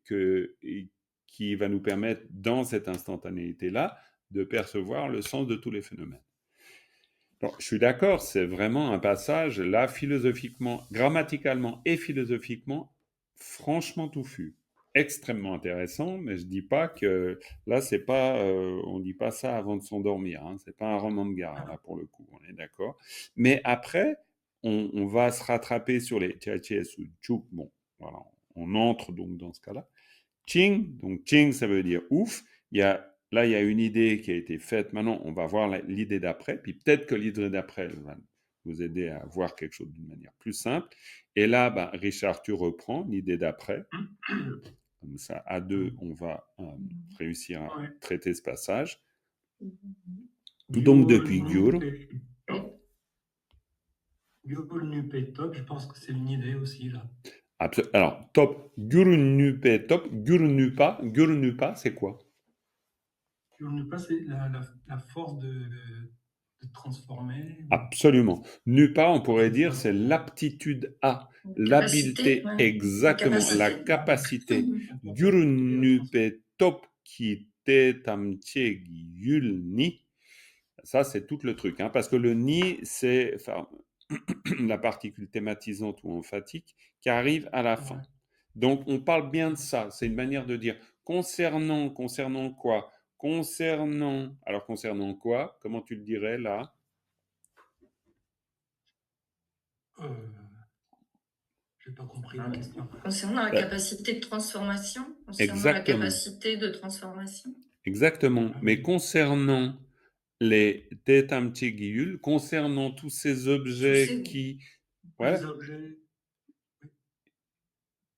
qui va nous permettre, dans cette instantanéité-là, de percevoir le sens de tous les phénomènes. Donc, je suis d'accord, c'est vraiment un passage, là, philosophiquement, grammaticalement et philosophiquement, franchement touffu. Extrêmement intéressant, mais je dis pas que là, c'est pas, on dit pas ça avant de s'endormir. Hein, c'est pas un roman de gare là pour le coup, on est d'accord. Mais après, on va se rattraper sur les tchatches ou tchouk. Bon, voilà, on entre donc dans ce cas-là. Ching, donc ching, ça veut dire ouf. Là, il y a une idée qui a été faite. Maintenant, on va voir l'idée d'après. Puis peut-être que l'idée d'après va vous aider à voir quelque chose d'une manière plus simple. Et là, ben, Richard, tu reprends l'idée d'après. Comme ça, à deux, on va réussir à traiter ce passage. Donc, depuis Gyur. Gyur Nupe Top, je pense que c'est une idée aussi, là. Alors, top, Gyur Nupe Top, Gyur Nupa, c'est quoi? Gyur Nupa, c'est la force de transformer. Absolument. Nupa, on pourrait dire, c'est l'aptitude à, l'habileté, ouais. Exactement, la capacité. Gyur Nupe Top ki te tamche gyul ni. Ça, c'est tout le truc, hein, parce que le ni, c'est la particule thématisante ou emphatique qui arrive à la fin. Donc, on parle bien de ça. C'est une manière de dire concernant quoi? Alors, concernant quoi? Comment tu le dirais là? Je n'ai pas compris la question. Concernant la capacité de transformation. Exactement. La capacité de transformation. Exactement. Mais concernant les tetamchegiyul, concernant tous ces objets qui... Ouais. Les objets...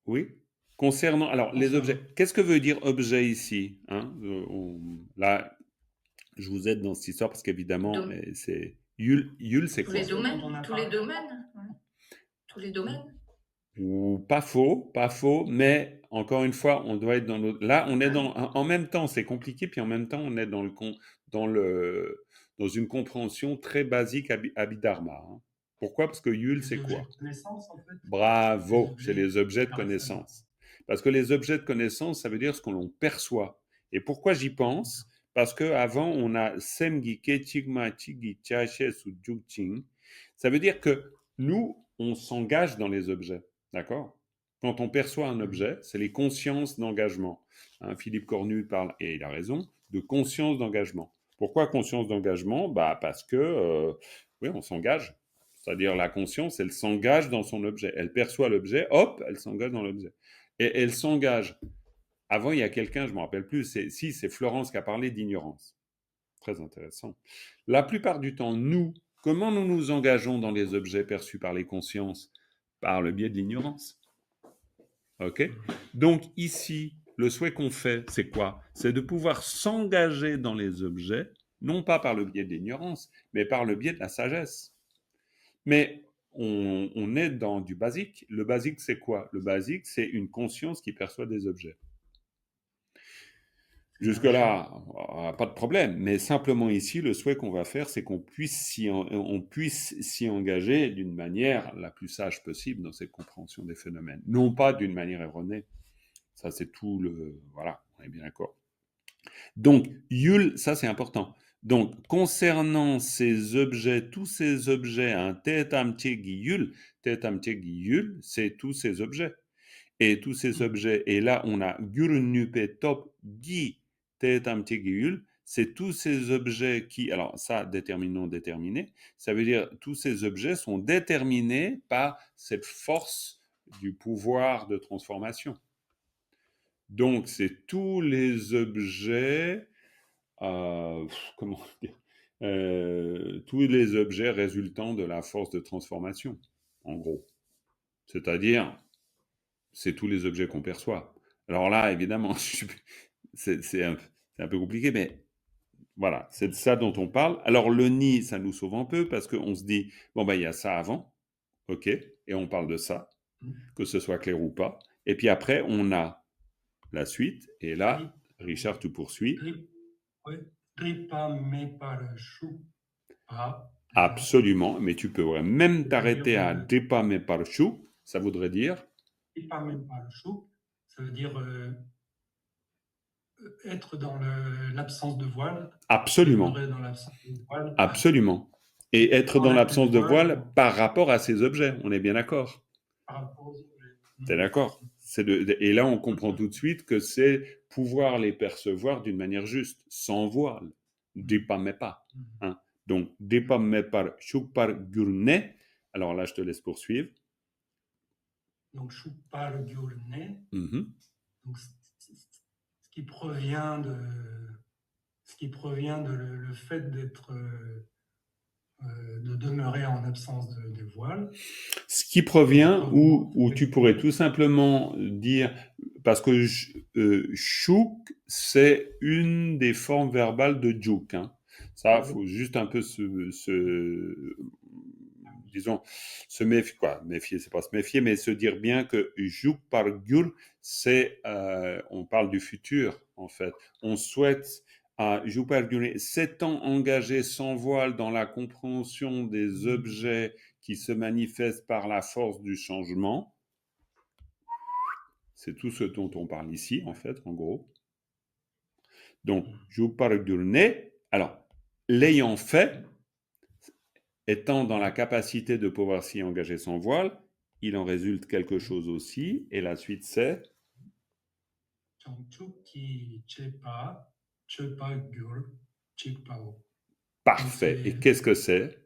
Oui. Concernant... Alors, les objets... Qu'est-ce que veut dire objet ici, hein? Là, je vous aide dans cette histoire parce qu'évidemment, c'est... Yul, c'est quoi? Tous les domaines. Tous les domaines. Ou pas faux, mais encore une fois, on doit être dans l'autre. Là, on est en même temps, c'est compliqué, puis en même temps, on est dans une compréhension très basique Abhidharma. Hein. Pourquoi? Parce que Yul, c'est quoi? En fait. Bravo, c'est les objets de connaissance. Parce que les objets de connaissance, ça veut dire ce qu'on perçoit. Et pourquoi j'y pense? Parce qu'avant, on a semgi, kechigma, chigi, chache, su, jukching. Ça veut dire que nous, on s'engage dans les objets. D'accord? Quand on perçoit un objet, c'est les consciences d'engagement. Hein, Philippe Cornu parle, et il a raison, de conscience d'engagement. Pourquoi conscience d'engagement? Parce que, oui, on s'engage. C'est-à-dire la conscience, elle s'engage dans son objet. Elle perçoit l'objet, hop, elle s'engage dans l'objet. Et elle s'engage. Avant, il y a quelqu'un, je ne me rappelle plus, c'est Florence qui a parlé d'ignorance. Très intéressant. La plupart du temps, nous, comment nous nous engageons dans les objets perçus par les consciences? Par le biais de l'ignorance. Ok? Donc ici, le souhait qu'on fait, c'est quoi? C'est de pouvoir s'engager dans les objets, non pas par le biais de l'ignorance, mais par le biais de la sagesse. Mais on est dans du basique. Le basique, c'est quoi? Le basique, c'est une conscience qui perçoit des objets. Jusque-là, pas de problème. Mais simplement ici, le souhait qu'on va faire, c'est qu'on puisse s'y engager d'une manière la plus sage possible dans cette compréhension des phénomènes. Non pas d'une manière erronée. Ça, c'est tout le... Voilà, on est bien d'accord. Donc, Yul, ça c'est important. Donc, concernant ces objets, tous ces objets, un Tetamtegi Yul, c'est tous ces objets. Et tous ces objets, et là on a Gurnupe Top Gi Tetamtegi Yul, c'est tous ces objets qui, alors ça, déterminant déterminé, ça veut dire tous ces objets sont déterminés par cette force du pouvoir de transformation. Donc, c'est tous les objets, comment dire, tous les objets résultant de la force de transformation, en gros. C'est-à-dire, c'est tous les objets qu'on perçoit. Alors là, évidemment, c'est un peu compliqué, mais voilà, c'est de ça dont on parle. Alors, le nid, ça nous sauve un peu parce qu'on se dit, bon, il y a ça avant, ok, et on parle de ça, que ce soit clair ou pas. Et puis après, on a la suite, et là, Richard, tu poursuis. Dripa me par chou. Absolument, mais tu peux même t'arrêter à Dripa me par chou, ça voudrait dire Dripa me par chou, ça veut dire être dans l'absence de voile. Absolument. Dans l'absence de voile. Absolument. Et être dans l'absence de voile par rapport à ces objets, on est bien d'accord. Par rapport aux objets. T'es d'accord? Et là, on comprend tout de suite que c'est pouvoir les percevoir d'une manière juste, sans voile. Dripa me pas. Hein? Donc, Dripa me par chuk par gurne. Alors là, je te laisse poursuivre. Donc, chuk par gurne. Mm-hmm. Donc, ce qui provient de le fait d'être de demeurer en absence de voile. Ce qui provient, ou tu pourrais tout simplement dire, parce que chouk, c'est une des formes verbales de juk. Hein. Ça, il faut juste un peu se méfier, méfier, c'est pas se méfier, mais se dire bien que juk par gur, c'est, on parle du futur, en fait. On souhaite s'étant engagé sans voile dans la compréhension des objets qui se manifestent par la force du changement. C'est tout ce dont on parle ici, en fait, en gros. Donc, alors, l'ayant fait, étant dans la capacité de pouvoir s'y engager sans voile, il en résulte quelque chose aussi, et la suite c'est parfait. Et qu'est-ce que c'est?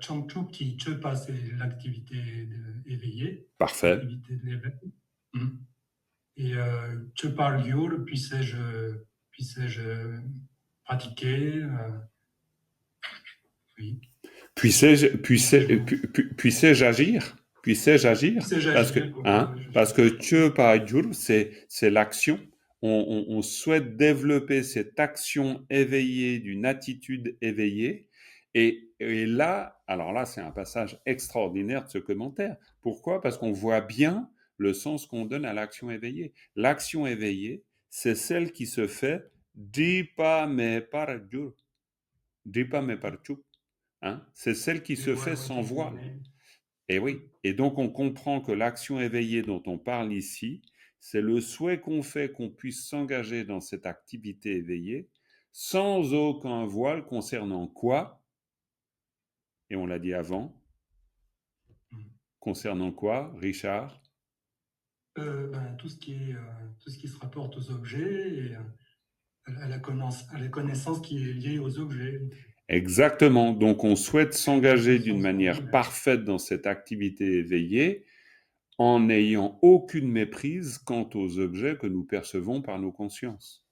Changchuk qui chepa, c'est l'activité éveillée. Parfait. L'activité de l'éveil. Et chepa gyur, puissais-je pratiquer oui. Puissais-je agir? Parce que chepa gyur, c'est l'action. On souhaite développer cette action éveillée, d'une attitude éveillée. Et là, alors là, c'est un passage extraordinaire de ce commentaire. Pourquoi? Parce qu'on voit bien le sens qu'on donne à l'action éveillée. L'action éveillée, c'est celle qui se fait Dripa me par dur. Dripa me par chuk. Hein? C'est celle qui se fait sans voile. Et oui. Et donc, on comprend que l'action éveillée dont on parle ici, c'est le souhait qu'on fait qu'on puisse s'engager dans cette activité éveillée sans aucun voile concernant quoi? Et on l'a dit avant. Concernant quoi, Richard? Tout ce qui se rapporte aux objets et à la connaissance qui est liée aux objets. Exactement. Donc, on souhaite s'engager d'une manière parfaite dans cette activité éveillée en n'ayant aucune méprise quant aux objets que nous percevons par nos consciences.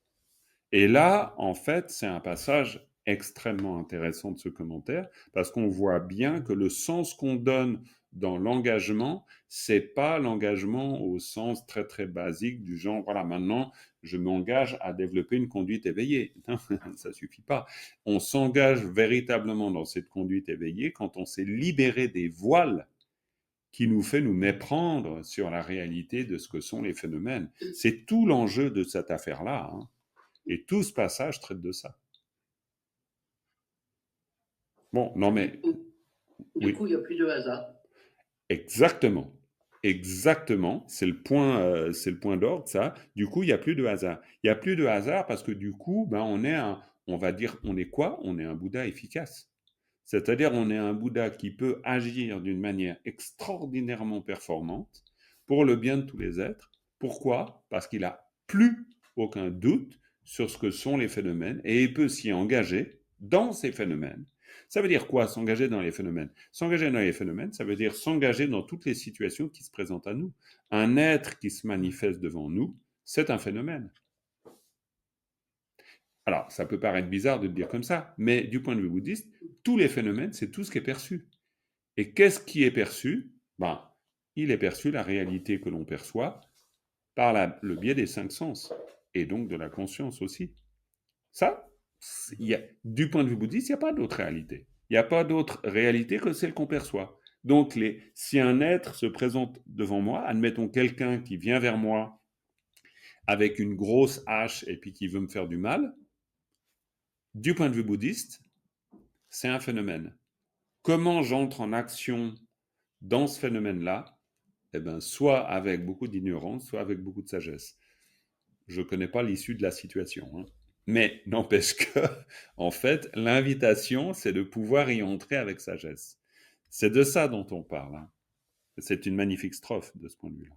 Et là, en fait, c'est un passage extrêmement intéressant de ce commentaire parce qu'on voit bien que le sens qu'on donne dans l'engagement, c'est pas l'engagement au sens très très basique du genre voilà, maintenant je m'engage à développer une conduite éveillée. Non, ça suffit pas. On s'engage véritablement dans cette conduite éveillée quand on s'est libéré des voiles qui nous fait nous méprendre sur la réalité de ce que sont les phénomènes. C'est tout l'enjeu de cette affaire-là, hein. Et tout ce passage traite de ça. Bon, non mais... Du coup, il n'y a plus de hasard. Exactement. Exactement. C'est le point d'ordre, ça. Du coup, il n'y a plus de hasard. Il n'y a plus de hasard parce que du coup, on va dire, on est quoi? On est un Bouddha efficace. C'est-à-dire, on est un Bouddha qui peut agir d'une manière extraordinairement performante pour le bien de tous les êtres. Pourquoi? Parce qu'il n'a plus aucun doute sur ce que sont les phénomènes et il peut s'y engager dans ces phénomènes. Ça veut dire quoi, s'engager dans les phénomènes? S'engager dans les phénomènes, ça veut dire s'engager dans toutes les situations qui se présentent à nous. Un être qui se manifeste devant nous, c'est un phénomène. Alors, ça peut paraître bizarre de le dire comme ça, mais du point de vue bouddhiste, tous les phénomènes, c'est tout ce qui est perçu. Et qu'est-ce qui est perçu? Il est perçu la réalité que l'on perçoit par le biais des 5 sens, et donc de la conscience aussi. Ça, du point de vue bouddhiste, il n'y a pas d'autre réalité. Il n'y a pas d'autre réalité que celle qu'on perçoit. Donc, si un être se présente devant moi, admettons quelqu'un qui vient vers moi avec une grosse hache et puis qui veut me faire du mal, du point de vue bouddhiste, c'est un phénomène. Comment j'entre en action dans ce phénomène-là? Soit avec beaucoup d'ignorance, soit avec beaucoup de sagesse. Je ne connais pas l'issue de la situation, hein. Mais n'empêche que, en fait, l'invitation, c'est de pouvoir y entrer avec sagesse. C'est de ça dont on parle, hein. C'est une magnifique strophe de ce point de vue-là.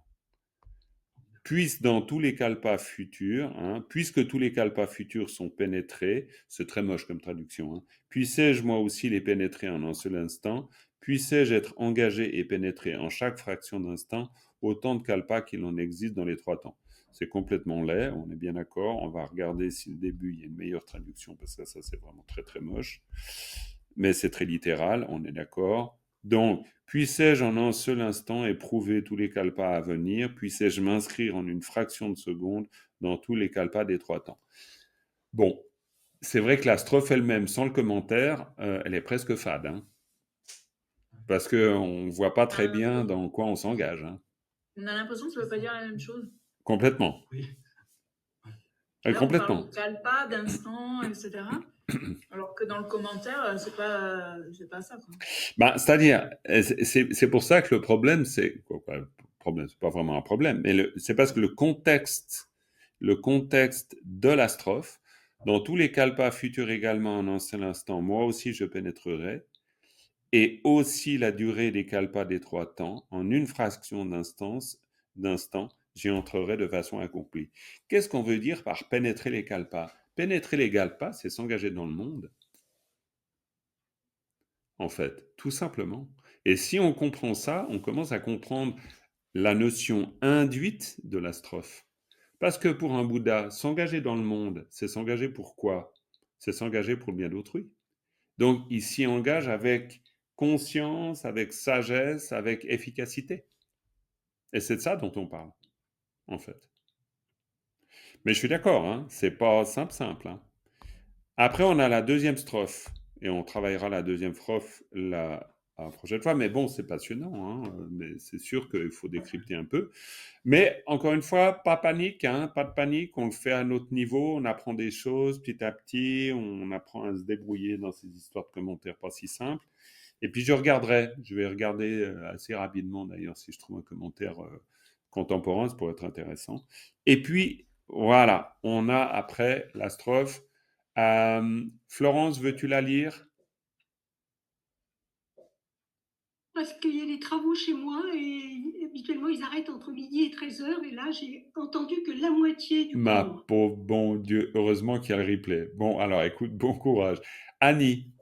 Puisque dans tous les kalpas futurs, puisque tous les kalpas futurs sont pénétrés, c'est très moche comme traduction, hein, puissais-je moi aussi les pénétrer en un seul instant, puissais-je être engagé et pénétré en chaque fraction d'instant, autant de kalpas qu'il en existe dans les 3 temps. C'est complètement laid, on est bien d'accord, on va regarder si le début, il y a une meilleure traduction, parce que ça c'est vraiment très très moche, mais c'est très littéral, on est d'accord. Donc, puissais-je en un seul instant éprouver tous les kalpas à venir, puissais-je m'inscrire en une fraction de seconde dans tous les kalpas des 3 temps. Bon, c'est vrai que la strophe elle-même, sans le commentaire, elle est presque fade, hein, parce qu'on ne voit pas très bien dans quoi on s'engage, hein. On a l'impression que ça ne veut pas dire la même chose. Complètement. Oui. Là, complètement. on parle de kalpa, d'instant, etc. Alors que dans le commentaire, c'est pas ça, quoi. C'est-à-dire, c'est pour ça que le problème, c'est pas vraiment un problème, mais c'est parce que le contexte de la strophe, dans tous les kalpas futurs également en un seul instant, moi aussi je pénétrerai, et aussi la durée des kalpas des 3 temps, en une fraction d'instant, j'y entrerai de façon accomplie. Qu'est-ce qu'on veut dire par pénétrer les kalpas? Pénétrer les kalpas, c'est s'engager dans le monde. En fait, tout simplement. Et si on comprend ça, on commence à comprendre la notion induite de la strophe. Parce que pour un Bouddha, s'engager dans le monde, c'est s'engager pour quoi? C'est s'engager pour le bien d'autrui. Donc, il s'y engage avec conscience, avec sagesse, avec efficacité. Et c'est de ça dont on parle, en fait. Mais je suis d'accord, hein, c'est pas simple, hein. Après, on a la deuxième strophe, et on travaillera la deuxième strophe la prochaine fois, mais bon, c'est passionnant, hein, mais c'est sûr qu'il faut décrypter un peu. Mais encore une fois, pas panique, hein, pas de panique, on le fait à notre niveau, on apprend des choses petit à petit, on apprend à se débrouiller dans ces histoires de commentaires pas si simples. Et puis je vais regarder assez rapidement d'ailleurs si je trouve un commentaire contemporain, ça pourrait être intéressant. Et puis, voilà, on a après la strophe. Florence, veux-tu la lire? Parce qu'il y a des travaux chez moi et habituellement ils arrêtent entre midi et 13h et là j'ai entendu que la moitié du Ma cours. pauvre, bon Dieu, heureusement qu'il y a le replay. Bon, alors écoute, bon courage. Annie,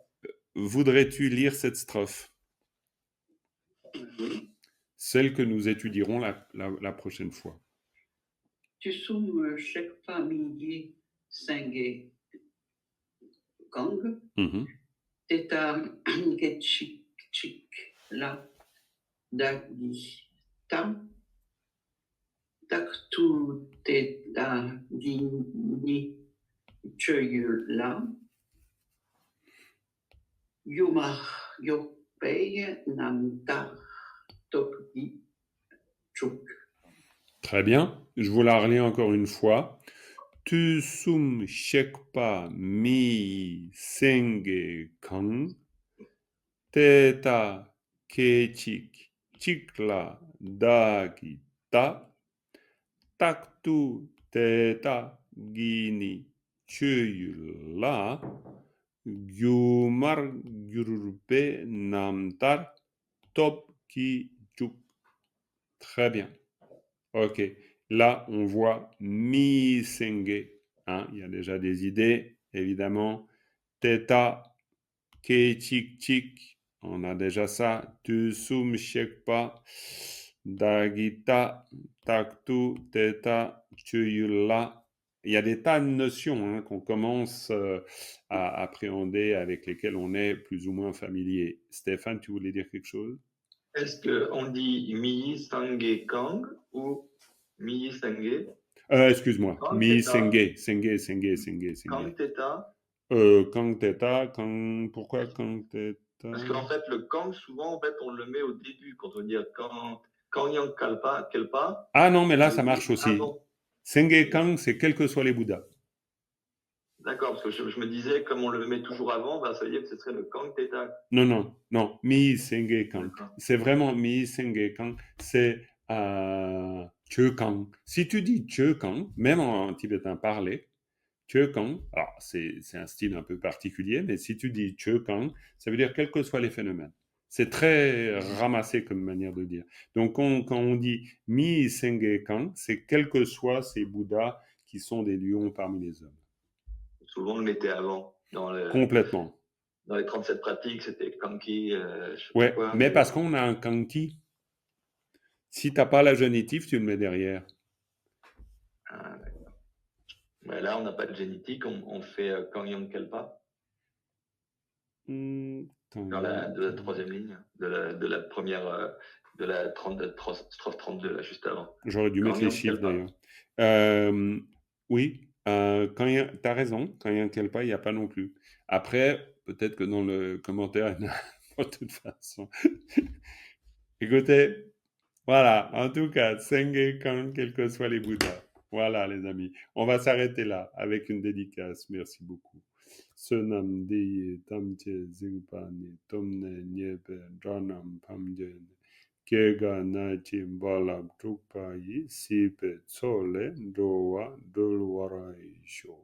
voudrais-tu lire cette strophe? Celle que nous étudierons la prochaine fois. Tu sum chaque famille senge gang, teta getchik chik la dagi tam, tak tu teta gini la, yumar yopei nam tar tokdi chuk. Très bien. Je vous la relis encore une fois. Tu sum shekpa mi senge kang. Teta kechik chikla dagi ta. Taktu teta gini chuyula. Gyumar gyurpe namtar top ki chuk. Très bien. Ok. Là, on voit mi senge. Hein, il y a déjà des idées, évidemment. Teta, ke chik chik. On a déjà ça. Tu sum shekpa. Dagita, taktu, teta, chuyula. Il y a des tas de notions qu'on commence à appréhender, avec lesquelles on est plus ou moins familier. Stéphane, tu voulais dire quelque chose? Est-ce qu'on dit mi sange kang ou mi senge? Excuse-moi. Kang Mi teta. senge. Kang teta. Kang teta, pourquoi kang teta? Parce qu'en fait, le kang, souvent, en fait, on le met au début quand on dit kang yang kelpa. Ah non, mais là, ça marche aussi. Avant. Senge kang, c'est quels que soient les Bouddhas. D'accord, parce que je me disais, comme on le met toujours avant, ça veut dire que ce serait le kang teta. Non. Mi senge kang. C'est vraiment mi senge kang. C'est che kang. Si tu dis che kang, même en tibétain parlé, che kang, alors c'est un style un peu particulier, mais si tu dis che kang, ça veut dire quels que soient les phénomènes. C'est très ramassé comme manière de dire. Donc quand on dit mi senge kang, c'est quels que soient ces Bouddhas qui sont des lions parmi les hommes. Souvent, on le mettait avant. Complètement. Dans les 37 pratiques, c'était kanki, ouais, mais parce qu'on a un kanki. Si tu n'as pas la génitive, tu le mets derrière. Ah, d'accord. Mais là, on n'a pas de génitique, on fait Kangyang Kelpa. Dans de la troisième ligne, de la première, de la strophe 32, là, juste avant. J'aurais dû mettre les chiffres d'ailleurs. Oui, tu as raison, Kangyang Kelpa, il n'y a pas non plus. Après, peut-être que dans le commentaire, il y en a de toute façon. Écoutez, voilà, en tout cas, Senge Kang, quels que soient les Bouddhas. Voilà, les amis. On va s'arrêter là avec une dédicace. Merci beaucoup. Sonam Diye Tamche Zingpani Tomne Nyepe Dranam Pamjen Kega Nachi Balab Trukpayi Sipe Tsole Dowa Dolwarai Sho.